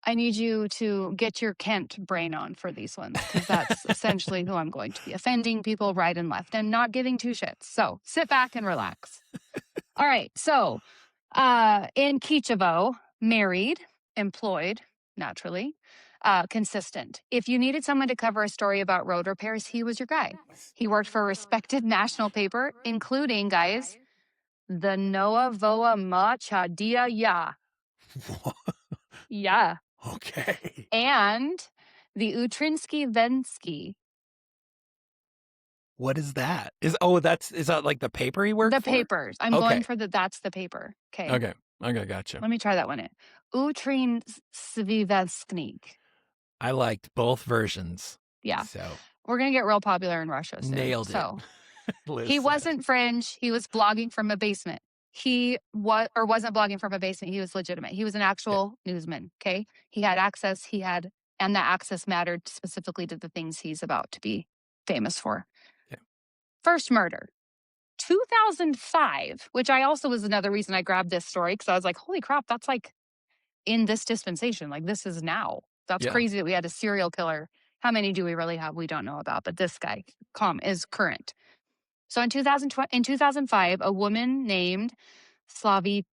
I need you to get your Kent brain on for these ones because that's essentially who I'm going to be. Offending people right and left and not giving two shits. So sit back and relax. All right. So in Kichevo, married, employed, naturally, consistent. If you needed someone to cover a story about road repairs, he was your guy. He worked for a respected national paper, including, guys, the Novoa Machadia Ya. Yeah. Okay. And the Utrinsky Vensky. What is that? Is that like the paper he worked for? The papers. I'm going for that's the paper. Okay. Okay, gotcha. Let me try that one in. Utrinsky Vensky. I liked both versions. Yeah. So we're going to get real popular in Russia soon. Nailed it. So Liz he said. wasn't fringe. He was blogging from a basement. He wasn't blogging from a basement. He was legitimate. He was an actual newsman. Okay. He had access. And that access mattered specifically to the things he's about to be famous for. Okay. First murder, 2005, which I also was another reason I grabbed this story because I was like, holy crap, that's like in this dispensation. Like this is now. That's crazy that we had a serial killer. How many do we really have? We don't know about, but this guy is current. So in 2005, a woman named Slavi,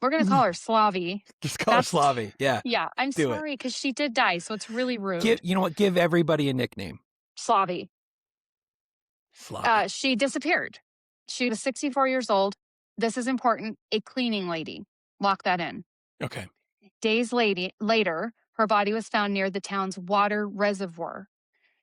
we're going to call her Slavi. Just call her Slavi. Yeah. Yeah. I'm sorry because she did die. So it's really rude. You know what? Give everybody a nickname. Slavi. She disappeared. She was 64 years old. This is important. A cleaning lady. Lock that in. Okay. Days later, her body was found near the town's water reservoir.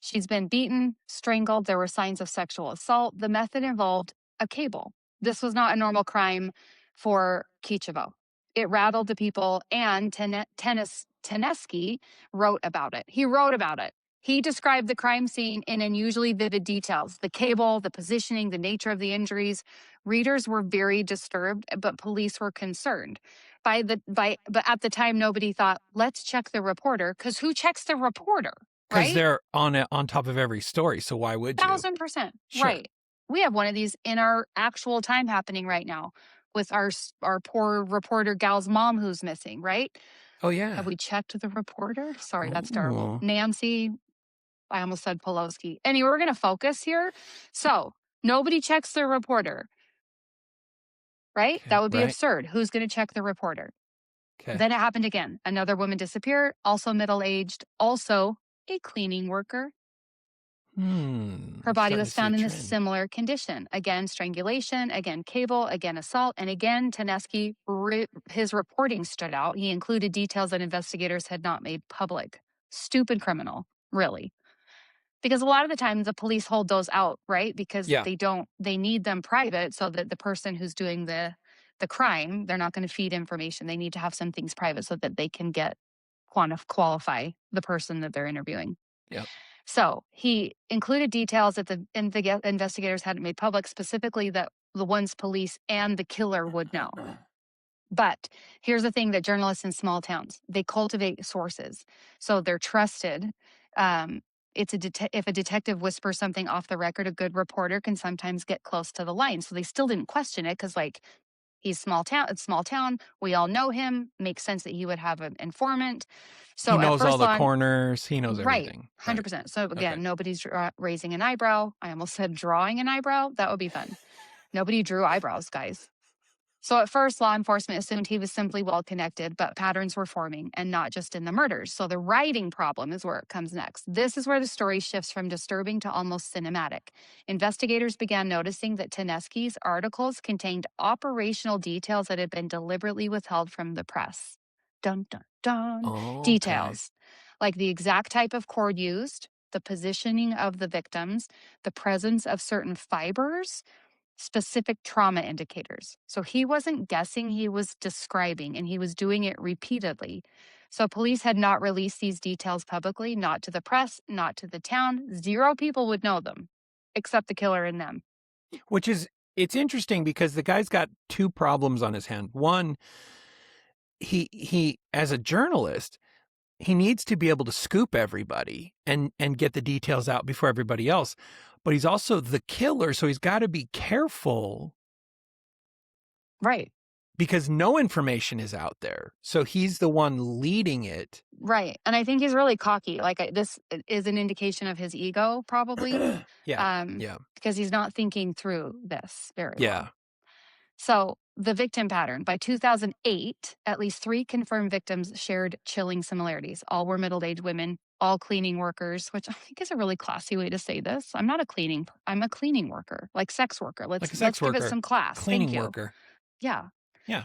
She's been beaten, strangled. There were signs of sexual assault. The method involved a cable. This was not a normal crime for Kichevo. It rattled the people, and Tenesky wrote about it. He wrote about it. He described the crime scene in unusually vivid details. The cable, the positioning, the nature of the injuries. Readers were very disturbed, but police were concerned. But at the time, nobody thought, let's check the reporter, because who checks the reporter? Because Right? they're on top of every story. So why would you? 1,000%. Sure. Right. We have one of these in our actual time happening right now with our poor reporter gal's mom who's missing, right? Oh, yeah. Have we checked the reporter? Sorry, that's terrible. Ooh. Nancy, I almost said Pelosi. Anyway, we're going to focus here. So nobody checks the reporter, right? Okay, That would be right. absurd. Who's going to check the reporter? Okay. Then it happened again. Another woman disappeared, also middle-aged, also a cleaning worker. Her body was found in a similar condition. Again, strangulation, again, cable, again, assault, and again, Tenesky, his reporting stood out. He included details that investigators had not made public. Stupid criminal, really. Because a lot of the time the police hold those out, right? Because they need them private so that the person who's doing the crime, they're not going to feed information. They need to have some things private so that they can qualify the person that they're interviewing. Yep. So he included details that the investigators hadn't made public, specifically that the ones police and the killer would know. But here's the thing that journalists in small towns, they cultivate sources. So they're trusted. If a detective whispers something off the record, a good reporter can sometimes get close to the line. So they still didn't question it because, like, he's small town. We all know him. Makes sense that he would have an informant. So he knows all the corners. He knows everything. Right, 100%. So again, nobody's raising an eyebrow. I almost said drawing an eyebrow. That would be fun. Nobody drew eyebrows, guys. So at first, law enforcement assumed he was simply well-connected, but patterns were forming, and not just in the murders. So the writing problem is where it comes next. This is where the story shifts from disturbing to almost cinematic. Investigators began noticing that Tenesky's articles contained operational details that had been deliberately withheld from the press. Dun, dun, dun. Oh, details. Like the exact type of cord used, the positioning of the victims, the presence of certain fibers, specific trauma indicators. So he wasn't guessing, he was describing, and he was doing it repeatedly. So police had not released these details publicly, not to the press, not to the town. 0 people would know them, except the killer and them. Which is, it's interesting because the guy's got 2 problems on his hand. One, he as a journalist, he needs to be able to scoop everybody and get the details out before everybody else. But he's also the killer, so he's got to be careful. Right. Because no information is out there. So he's the one leading it. Right. And I think he's really cocky. Like, this is an indication of his ego, probably. Yeah. Because he's not thinking through this very well. Yeah. So the victim pattern. By 2008, at least 3 confirmed victims shared chilling similarities. All were middle-aged women, all cleaning workers, which I think is a really classy way to say this. I'm a cleaning worker, like sex worker. Let's give it some class. Cleaning Thank you. worker. Yeah. Yeah.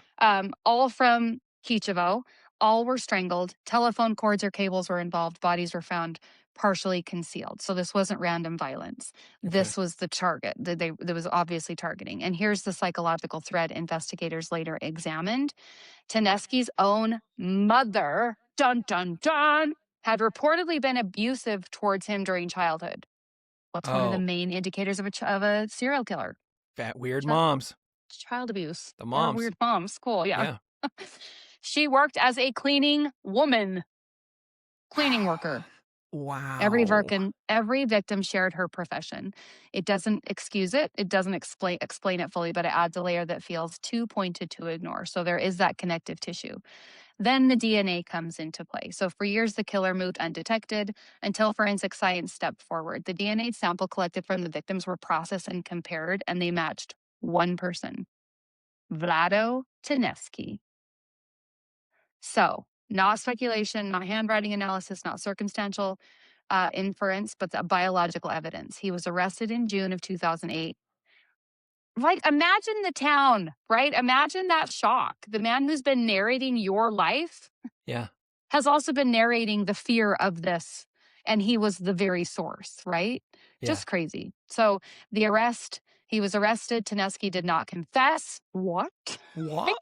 All from Kichevo. All were strangled. Telephone cords or cables were involved. Bodies were found partially concealed. So this wasn't random violence. Okay. This was the target. There was obviously targeting. And here's the psychological thread investigators later examined. Tenesky's own mother, dun, dun, dun, had reportedly been abusive towards him during childhood. What's one of the main indicators of a serial killer? Fat, weird moms. Child abuse. The moms. Or weird moms. Cool, yeah. She worked as a cleaning worker. Wow. Every victim shared her profession. It doesn't excuse it. It doesn't explain it fully, but it adds a layer that feels too pointed to ignore. So there is that connective tissue. Then the DNA comes into play. So for years, the killer moved undetected until forensic science stepped forward. The DNA sample collected from the victims were processed and compared, and they matched one person, Vlado Tenesky. So, not speculation, not handwriting analysis, not circumstantial inference, but the biological evidence. He was arrested in June of 2008. Like, imagine the town, right? Imagine that shock. The man who's been narrating your life Yeah. has also been narrating the fear of this. And he was the very source, right? Yeah. Just crazy. So the arrest, he was arrested. Taneski did not confess. What? What?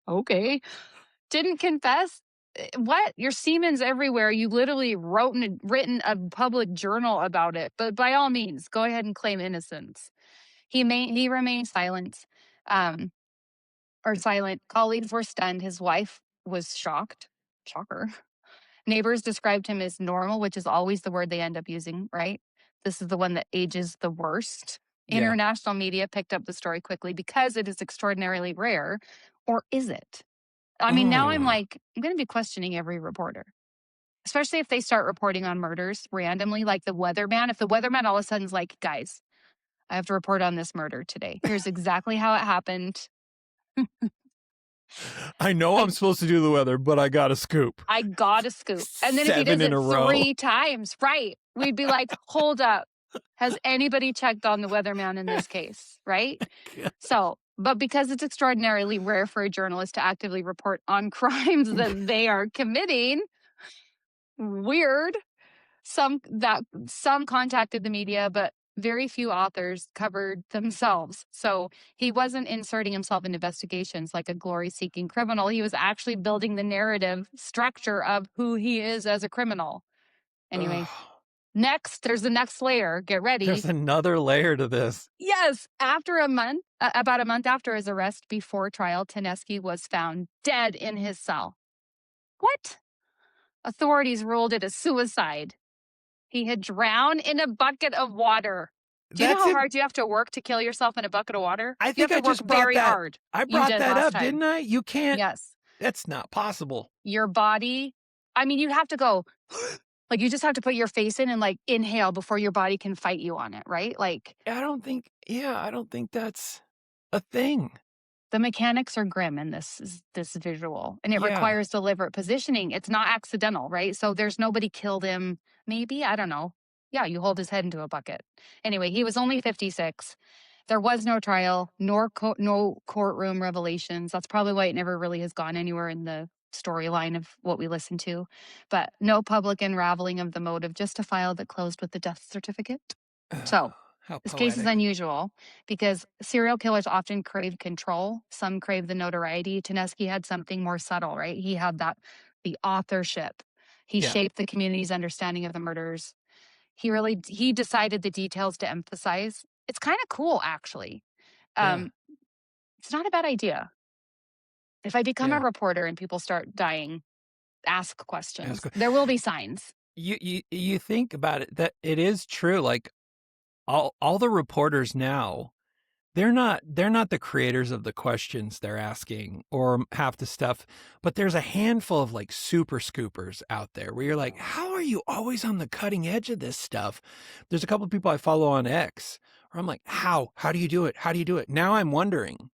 Okay. Didn't confess. What? Your semen's everywhere. You literally written a public journal about it. But by all means, go ahead and claim innocence. He remained silent. Silent. Colleagues were stunned. His wife was shocked. Shocker. Neighbors described him as normal, which is always the word they end up using, right? This is the one that ages the worst. Yeah. International media picked up the story quickly because it is extraordinarily rare. Or is it? I mean, now I'm going to be questioning every reporter, especially if they start reporting on murders randomly, like the weatherman. If the weatherman all of a sudden is like, guys, I have to report on this murder today. Here's exactly how it happened. I know I'm supposed to do the weather, but I got a scoop. I got a scoop. And then if he does it 3 times, right, we'd be like, hold up. Has anybody checked on the weatherman in this case, right? So, but because it's extraordinarily rare for a journalist to actively report on crimes that they are committing, weird. Some contacted the media, but very few authors covered themselves. So he wasn't inserting himself in investigations like a glory-seeking criminal. He was actually building the narrative structure of who he is as a criminal. Anyway, next, there's the next layer. Get ready. There's another layer to this. Yes. After a month, about a month after his arrest before trial, Taneski was found dead in his cell. What? Authorities ruled it a suicide. He had drowned in a bucket of water. Do you know how hard you have to work to kill yourself in a bucket of water? I think I just brought very that. hard. I brought that up, time. didn't I? You can't. Yes. That's not possible. Your body. I mean, you have to go. Like, you just have to put your face in and like inhale before your body can fight you on it, right? Like, I don't think that's a thing. The mechanics are grim in this visual, and it requires deliberate positioning. It's not accidental, right? So there's nobody killed him. Maybe, I don't know. Yeah, you hold his head into a bucket. Anyway, he was only 56. There was no trial, no courtroom revelations. That's probably why it never really has gone anywhere in the storyline of what we listen to. But no public unraveling of the motive, just a file that closed with the death certificate. So this case is unusual because serial killers often crave control. Some crave the notoriety. Taneski had something more subtle, right? He had the authorship. He shaped the community's understanding of the murders. He decided the details to emphasize. It's kind of cool, actually. It's not a bad idea. If I become a reporter and people start dying, ask questions. There will be signs. You think about it, that it is true. Like all the reporters now, they're not the creators of the questions they're asking or half the stuff, but there's a handful of like super scoopers out there where you're like, how are you always on the cutting edge of this stuff? There's a couple of people I follow on X where I'm like, how do you do it? How do you do it? Now I'm wondering.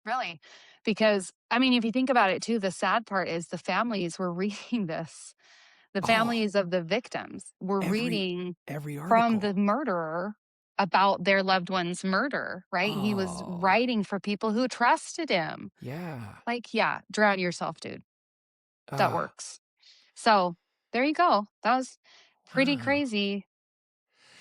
Really? Because, I mean, if you think about it too, the sad part is the families were reading this. The families of the victims were reading every article from the murderer about their loved one's murder, right? He was writing for people who trusted him. Yeah. Like, drown yourself, dude. That works. So there you go. That was pretty crazy.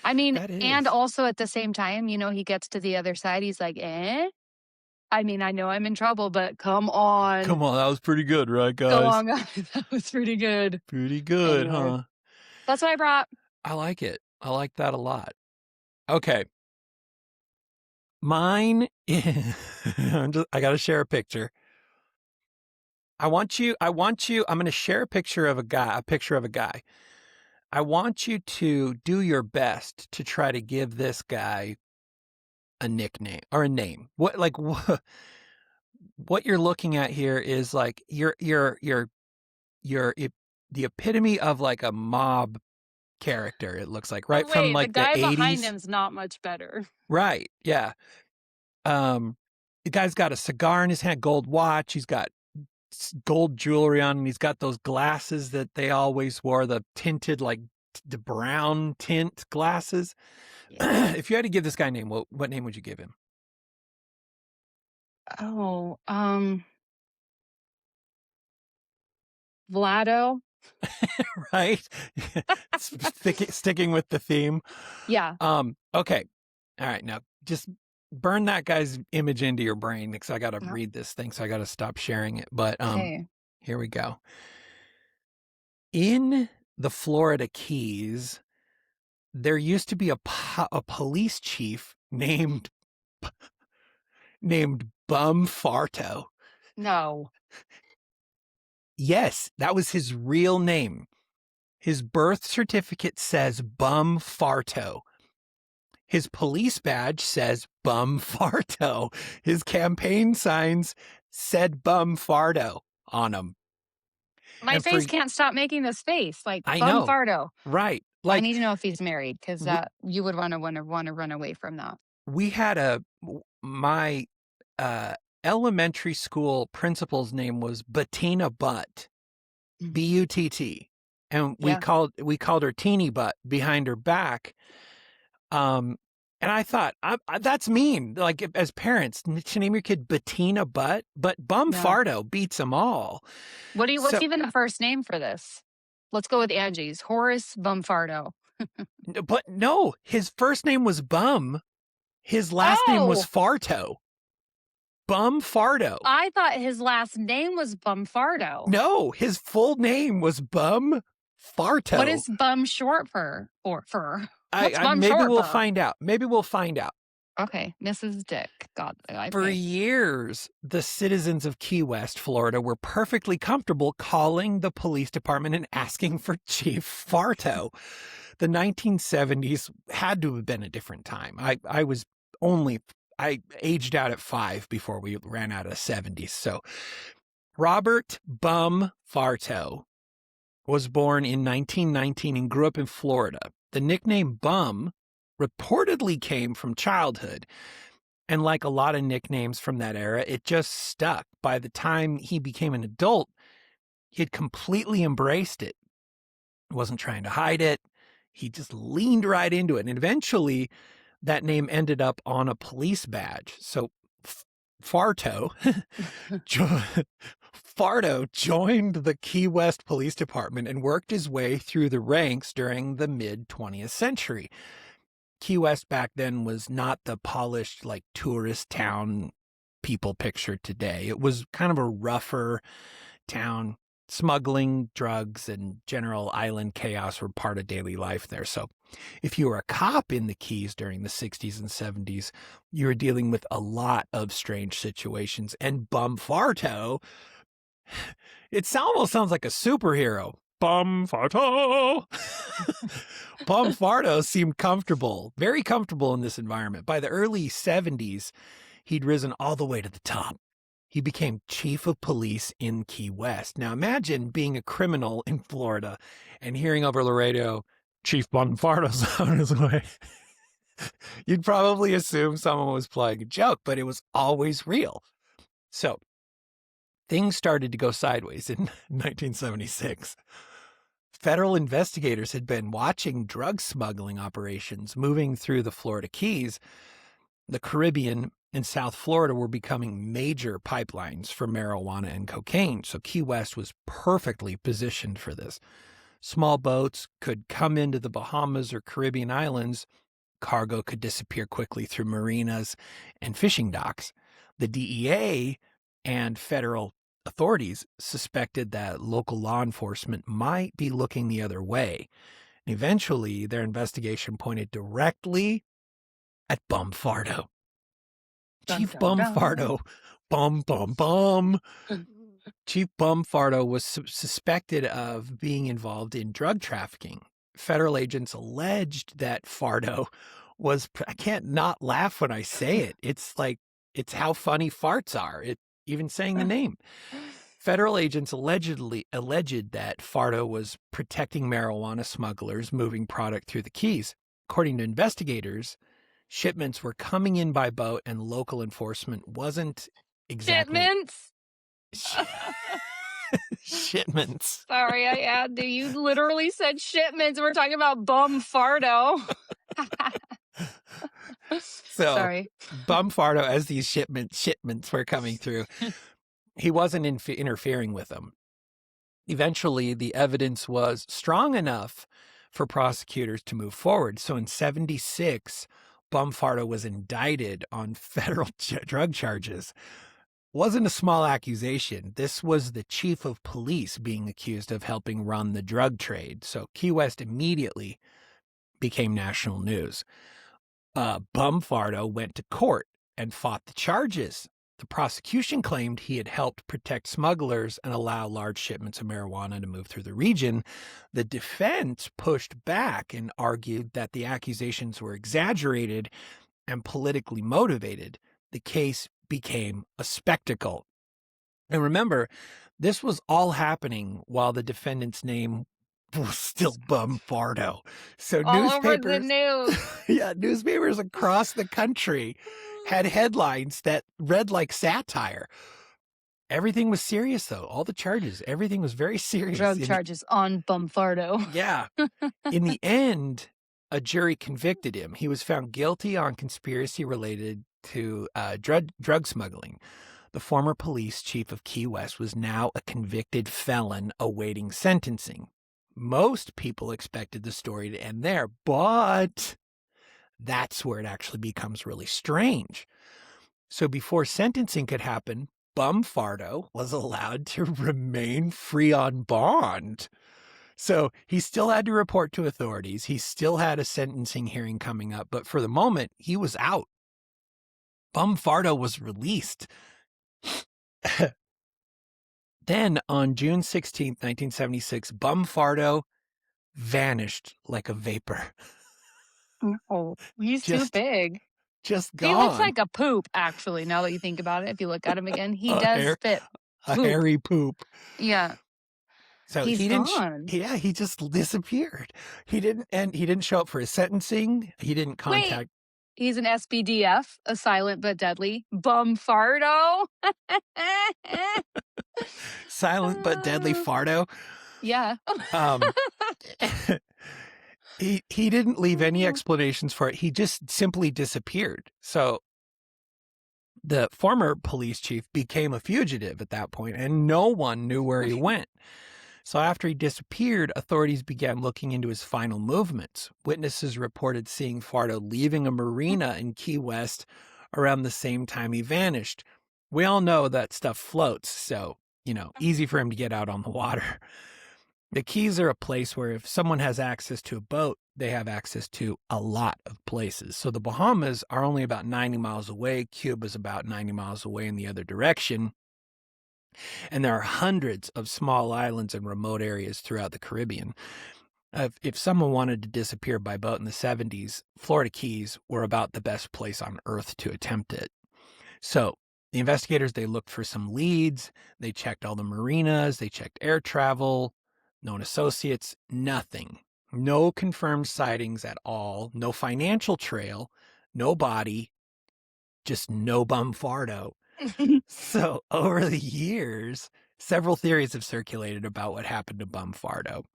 I mean, and also at the same time, he gets to the other side. He's like, I mean, I know I'm in trouble, but come on. That was pretty good, right, guys? Go on, guys. That was pretty good. Pretty good, huh? That's what I brought. I like it. I like that a lot. Okay. Mine is, I got to share a picture. I'm going to share a picture of a guy. I want you to do your best to try to give this guy a nickname or a name. What you're looking at here is like you're the epitome of like a mob character. It looks like, right? From like the guy 80s. Behind him's not much better. Right. Yeah. The guy's got a cigar in his hand, gold watch. He's got gold jewelry on, and he's got those glasses that they always wore, the tinted like the brown tint glasses. If you had to give this guy a name, what name would you give him? Oh, Vlado. Right? Sticking with the theme. Yeah. Okay. All right. Now just burn that guy's image into your brain because I got to read this thing. So I got to stop sharing it. But Okay. here we go. In the Florida Keys, there used to be a police chief named Bum Farto. No. Yes, that was his real name. His birth certificate says Bum Farto. His police badge says Bum Farto. His campaign signs said Bum Farto on them. My face can't stop making this face. Like, I Bum know. Farto. Right. I Like, need to know if he's married because you would want to run away from that. we had my elementary school principal's name was Bettina Butt, B-U-T-T. And we called her Teeny Butt behind her back. And I thought, that's mean. Like, as parents, to name your kid Bettina Butt, but Bum Farto beats them all. What's even a first name for this? Let's go with Angie's. Horace Bumfardo. But no, his first name was Bum. His last name was Farto. Bum Farto. I thought his last name was Bumfardo. No, his full name was Bum Farto. What is Bum short for? What's Bum maybe short we'll for? find out. Maybe we'll find out. Okay, Mrs. Dick. God, For years, the citizens of Key West, Florida, were perfectly comfortable calling the police department and asking for Chief Farto. The 1970s had to have been a different time. I aged out at 5 before we ran out of 70s. So Robert Bum Farto was born in 1919 and grew up in Florida. The nickname Bum reportedly came from childhood. And like a lot of nicknames from that era, it just stuck. By the time he became an adult, he had completely embraced it. He wasn't trying to hide it. He just leaned right into it. And eventually, that name ended up on a police badge. So Farto joined the Key West Police Department and worked his way through the ranks during the mid-20th century. Key West back then was not the polished, like, tourist town people picture today. It was kind of a rougher town. Smuggling, drugs, and general island chaos were part of daily life there. So if you were a cop in the Keys during the 60s and 70s, you were dealing with a lot of strange situations. And Bum Farto, it almost sounds like a superhero. Bum Farto. Bum Farto seemed comfortable, very comfortable in this environment. By the early 70s, he'd risen all the way to the top. He became chief of police in Key West. Now imagine being a criminal in Florida and hearing over the radio, Chief Bum Farto's on his way. You'd probably assume someone was playing a joke, but it was always real. So things started to go sideways in 1976. Federal investigators had been watching drug smuggling operations moving through the Florida Keys. The Caribbean and South Florida were becoming major pipelines for marijuana and cocaine, so Key West was perfectly positioned for this. Small boats could come into the Bahamas or Caribbean islands. Cargo could disappear quickly through marinas and fishing docks. The DEA and federal authorities suspected that local law enforcement might be looking the other way. And eventually, their investigation pointed directly at Bum Farto. Chief Bum Farto, bum, bum, bum. Chief Bum Farto was suspected of being involved in drug trafficking. Federal agents alleged that Farto was, I can't not laugh when I say it. It's how funny farts are, even saying the name. Federal agents alleged that Farto was protecting marijuana smugglers moving product through the Keys. According to investigators, shipments were coming in by boat and local enforcement wasn't exactly... Shipments? Shipments. Sorry, I had to. You literally said shipments. We're talking about bum Farto. So Sorry. bum Farto, as these shipments were coming through, he wasn't interfering with them. Eventually, the evidence was strong enough for prosecutors to move forward. So in 76, bum Farto was indicted on federal drug charges. Wasn't a small accusation. This was the chief of police being accused of helping run the drug trade. So Key West immediately became national news. Bum Farto went to court and fought the charges. The prosecution claimed he had helped protect smugglers and allow large shipments of marijuana to move through the region. The defense pushed back and argued that the accusations were exaggerated and politically motivated. The case became a spectacle. And remember, this was all happening while the defendant's name was still Bum Farto. So All over the news. yeah, newspapers across the country had headlines that read like satire. Everything was serious, though. All the charges, everything was very serious. Drug charges on Bum Farto. Yeah. In the end, a jury convicted him. He was found guilty on conspiracy related to drug smuggling. The former police chief of Key West was now a convicted felon awaiting sentencing. Most people expected the story to end there, but that's where it actually becomes really strange. So before sentencing could happen, Bum Farto was allowed to remain free on bond. So he still had to report to authorities. He still had a sentencing hearing coming up, but for the moment, he was out. Bum Farto was released. Then on June 16th, 1976, Bum Farto vanished like a vapor. Oh, he's too big. Just gone. He looks like a poop, actually, now that you think about it. If you look at him again, he does fit. A hairy poop. Yeah. So He's he didn't. gone. He just disappeared. He didn't show up for his sentencing. He didn't contact. Wait, he's an SBDF, a silent but deadly Bum Farto. Silent but deadly Farto. Yeah. He didn't leave any explanations for it. He just simply disappeared. So the former police chief became a fugitive at that point, and no one knew where he went. So after he disappeared, authorities began looking into his final movements. Witnesses reported seeing Farto leaving a marina in Key West around the same time he vanished. We all know that stuff floats, so, easy for him to get out on the water. The Keys are a place where if someone has access to a boat, they have access to a lot of places. So the Bahamas are only about 90 miles away. Cuba is about 90 miles away in the other direction. And there are hundreds of small islands and remote areas throughout the Caribbean. If someone wanted to disappear by boat in the 70s, Florida Keys were about the best place on earth to attempt it. So the investigators, they looked for some leads. They checked all the marinas. They checked air travel, known associates, nothing. No confirmed sightings at all. No financial trail. No body. Just no Bum Farto. So over the years, several theories have circulated about what happened to Bum Farto.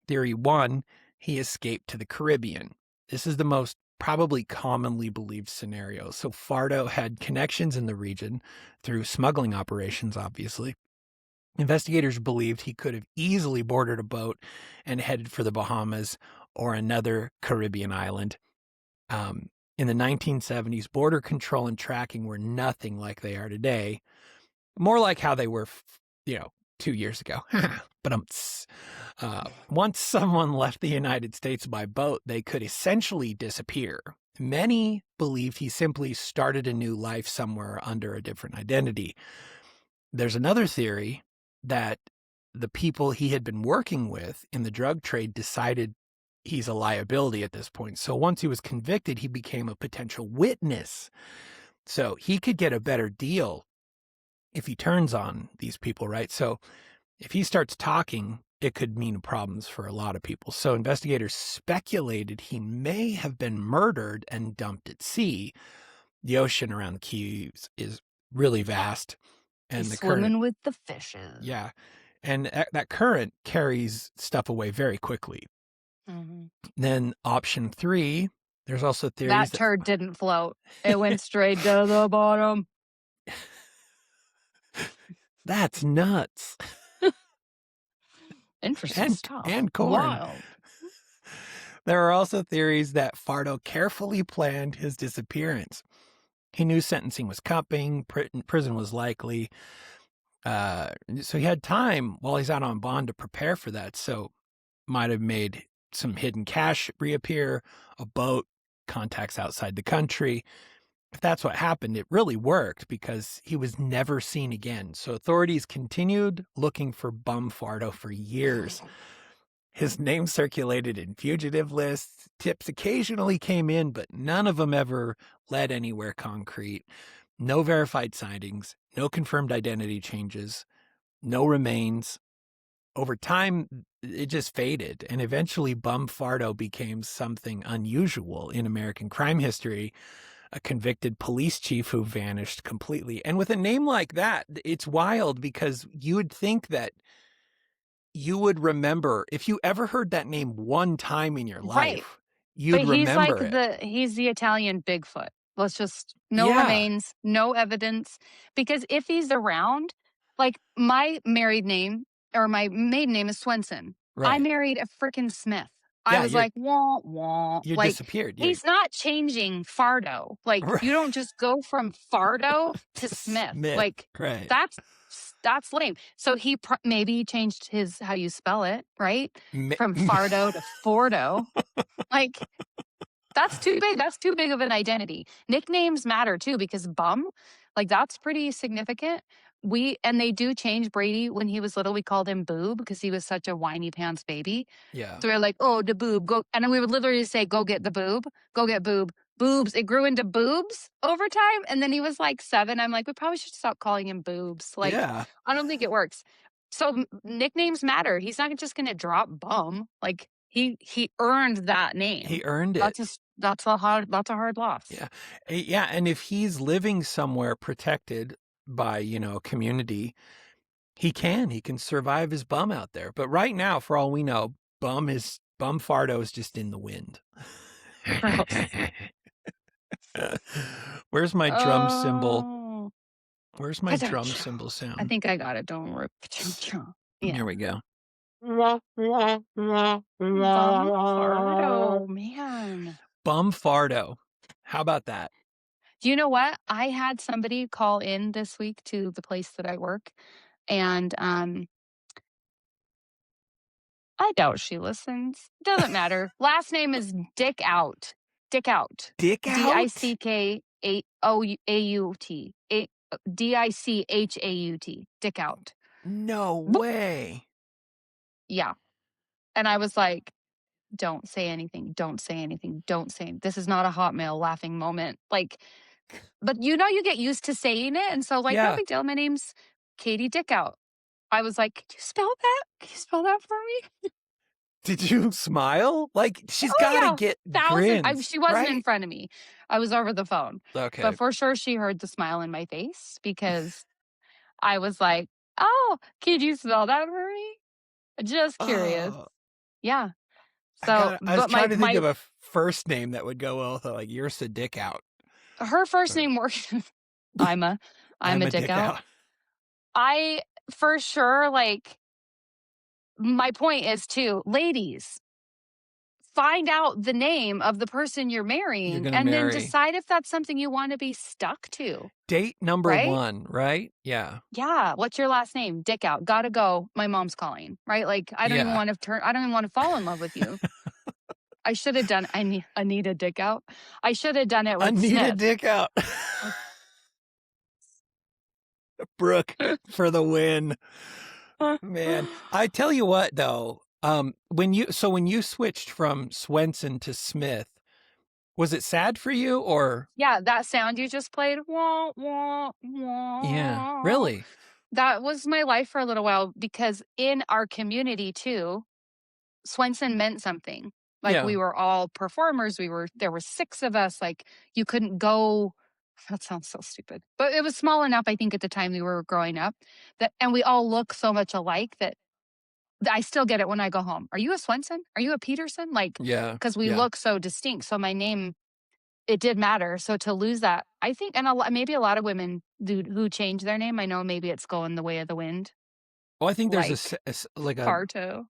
Theory 1, he escaped to the Caribbean. This is the most probably commonly believed scenario. So Farto had connections in the region through smuggling operations, obviously. Investigators believed he could have easily boarded a boat and headed for the Bahamas or another Caribbean island. In the 1970s, border control and tracking were nothing like they are today. More like how they were, 2 years ago. But once someone left the United States by boat, they could essentially disappear. Many believed he simply started a new life somewhere under a different identity. There's another theory that the people he had been working with in the drug trade decided he's a liability at this point. So once he was convicted, he became a potential witness. So he could get a better deal if he turns on these people, right? So if he starts talking, it could mean problems for a lot of people. So investigators speculated he may have been murdered and dumped at sea. The ocean around the Keys is really vast. And He's swimming with the fishes. Yeah. And that current carries stuff away very quickly. Mm-hmm. Then option 3, there's also theories That turd didn't float. It went straight to the bottom. That's nuts. Interesting stuff. And corn. Wild. There are also theories that Farto carefully planned his disappearance. He knew sentencing was coming, prison was likely. So he had time while he's out on bond to prepare for that. So might have made some hidden cash reappear, a boat, contacts outside the country. If that's what happened, it really worked because he was never seen again. So authorities continued looking for Bum Farto for years. His name circulated in fugitive lists. Tips occasionally came in, but none of them ever led anywhere concrete. No verified sightings, no confirmed identity changes, no remains. Over time, it just faded, and eventually Bum Farto became something unusual in American crime history, a convicted police chief who vanished completely. And with a name like that, it's wild because you would think that you would remember, if you ever heard that name one time in your life, Right. you'd But he's like remember it. he's the Italian Bigfoot. Let's just no Yeah. remains, no evidence. Because if he's around, like my married name or my maiden name is Swenson. I Right. married a freaking Smith. Yeah, I was like, wah, wah. You Like, disappeared. he's not changing Farto. Like, Right. you don't just go from Farto to Smith. Like, Right. that's lame. So he maybe he changed his how you spell it, right? From Farto to Fordo. Like, that's too big. That's too big of an identity. Nicknames matter too because Bum, like that's pretty significant. And they do change Brady when he was little. We called him Boob because he was such a whiny pants baby. Yeah. So we were like, oh, the boob, go. And then we would literally say, go get the boob, go get boob. Boobs. It grew into boobs over time. And then he was like 7. I'm like, we probably should stop calling him boobs. Like, Yeah. I don't think it works. So nicknames matter. He's not just going to drop Bum. Like he earned that name. He earned it. That's a hard loss. Yeah. Yeah. And if he's living somewhere protected by, community, he can survive his bum out there. But right now, for all we know, Bum Farto is just in the wind. Where's my drum cymbal? Where's my drum cymbal sound? I think I got it. Don't worry. Yeah. Here we go. Bum Farto, man. Bum Farto. How about that? Do you know what? I had somebody call in this week to the place that I work, and I doubt she listens. Doesn't matter. Last name is Dickout. Dickout. Dickout? Dickaut. Dichaut. Dickout. No way. Yeah. And I was like, don't say anything. Don't say anything. Don't say anything. This is not a Hotmail laughing moment. Like, but you get used to saying it. And so, like, no big deal. My name's Katie Dickout. I was like, can you spell that? Can you spell that for me? Did you smile? Like, she's got to get grins. She wasn't in front of me. I was over the phone. Okay. But for sure, she heard the smile in my face because I was like, oh, could you spell that for me? Just curious. Oh. Yeah. So I was trying to think of a first name that would go well with it, like you're a Dickout. Her first name works. I'm a Dickout. I for sure, like, my point is too, ladies, find out the name of the person you're marrying and then decide if that's something you want to be stuck to. Date number 1, right? Yeah. Yeah. What's your last name? Dickout. Gotta go. My mom's calling. Right? Like, I don't even want to fall in love with you. I should have done Anita Dickout. I should have done it with Anita Dickout. Brooke for the win. Man, I tell you what though, when you switched from Swenson to Smith, was it sad for you or? Yeah, that sound you just played. Wah, wah, wah. Yeah, really? That was my life for a little while because in our community too, Swenson meant something. Like we were all performers. There were 6 of us. Like you couldn't go That sounds so stupid. But it was small enough, I think, at the time we were growing up and we all look so much alike that I still get it when I go home. Are you a Swenson? Are you a Peterson? Like, Yeah. because we Yeah. look so distinct. So my name, it did matter. So to lose that, I think, and maybe a lot of women who change their name, I know maybe it's going the way of the wind. Well, I think there's Like like a Farto.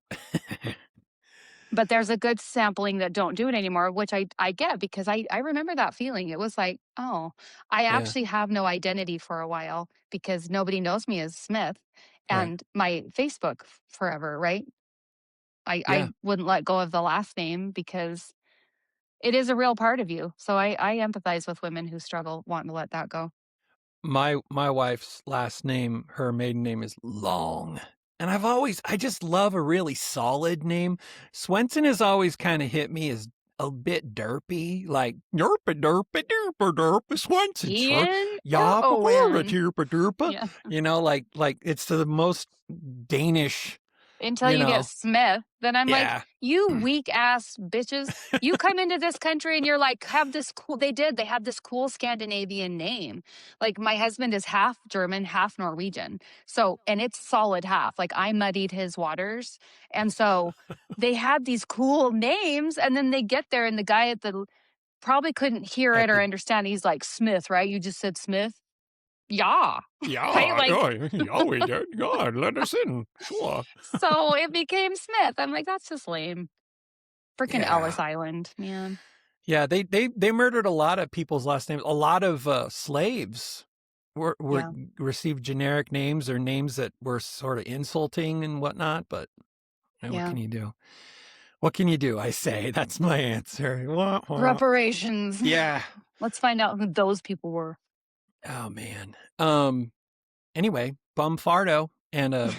But there's a good sampling that don't do it anymore, which I get because I remember that feeling. It was like, oh, I Yeah. actually have no identity for a while because nobody knows me as Smith Right. and my Facebook forever, right? Yeah. I wouldn't let go of the last name because it is a real part of you. So I empathize with women who struggle wanting to let that go. My wife's last name, her maiden name is Long. And I just love a really solid name. Swenson has always kind of hit me as a bit derpy, like derpa derpa derpa derpa Swenson. Ian Yeah, or Owen? derpa derpa. Yeah. You know, like it's the most Danish. Until you get Smith, then I'm like, Yeah. you weak ass bitches. You come into this country and you're like, they have this cool Scandinavian name. Like my husband is half German, half Norwegian. So, and it's solid half. Like I muddied his waters. And so they had these cool names. And then they get there and the guy probably couldn't hear it or understand. He's like, Smith, right? You just said Smith. Yeah. Yeah, Right? Like, yeah, we did. God, let us in. Sure. so it became Smith. I'm like, that's just lame. Freaking Yeah. Ellis Island, man. Yeah, they murdered a lot of people's last names. A lot of slaves received generic names or names that were sort of insulting and whatnot. But what can you do? What can you do? I say that's my answer. Wah, wah. Reparations. Yeah. Let's find out who those people were. Oh man. Anyway, bum Farto and a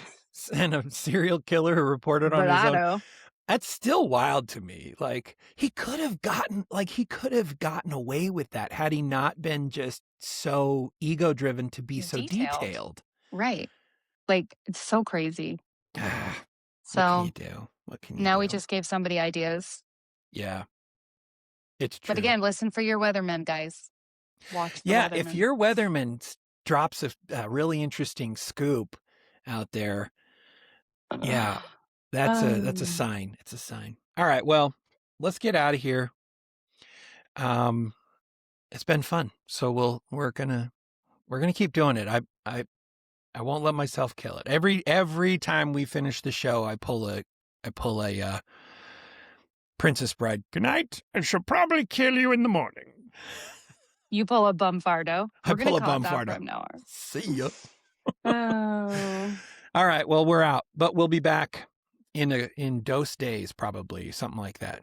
serial killer who reported on his own. That's still wild to me. Like he could have gotten away with that had he not been just so ego driven to be so detailed. Right. Like it's so crazy. So what can you do? What can you now do? we just gave somebody ideas. Yeah. It's true. But again, listen for your weathermen, guys. Watch the weathermen. If your weatherman drops a really interesting scoop out there, that's a sign. It's a sign. All right, well, let's get out of here. It's been fun, so we're gonna keep doing it. I won't let myself kill it. Every time we finish the show, I pull a Princess Bride. Good night. I shall probably kill you in the morning. You pull a bum Farto. I pull a bum Farto. From now on. See ya. Oh. All right. Well, we're out, but we'll be back in dose days, probably something like that.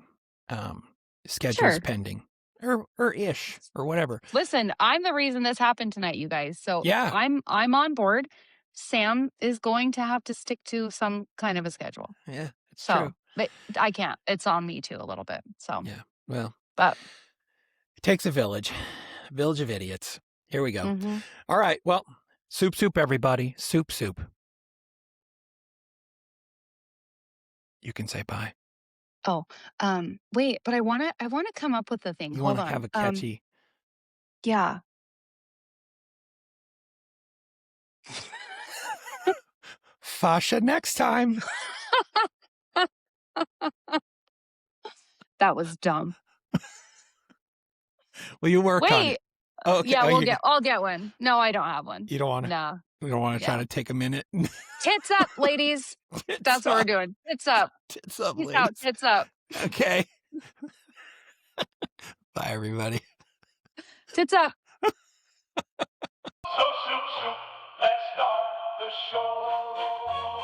Schedules pending, or ish, or whatever. Listen, I'm the reason this happened tonight, you guys. So yeah, I'm on board. Sam is going to have to stick to some kind of a schedule. Yeah, it's true. But I can't. It's on me too a little bit. So yeah. Well, but it takes a village of idiots. Here we go. All right. Well, soup, everybody. Soup. You can say bye. Oh, wait, but I want to come up with a thing. You Hold want to on. have a catchy. Yeah. Fasha next time. That was dumb. Will you work on it? Oh, okay. Yeah, I'll get one. No, I don't have one. You don't want to? No. You don't want to try to take a minute? Tits up, ladies. That's what we're doing. Tits up. Tits up, Peace ladies. out. Tits up. Okay. Bye, everybody. Tits up. So, soup, let's start the show.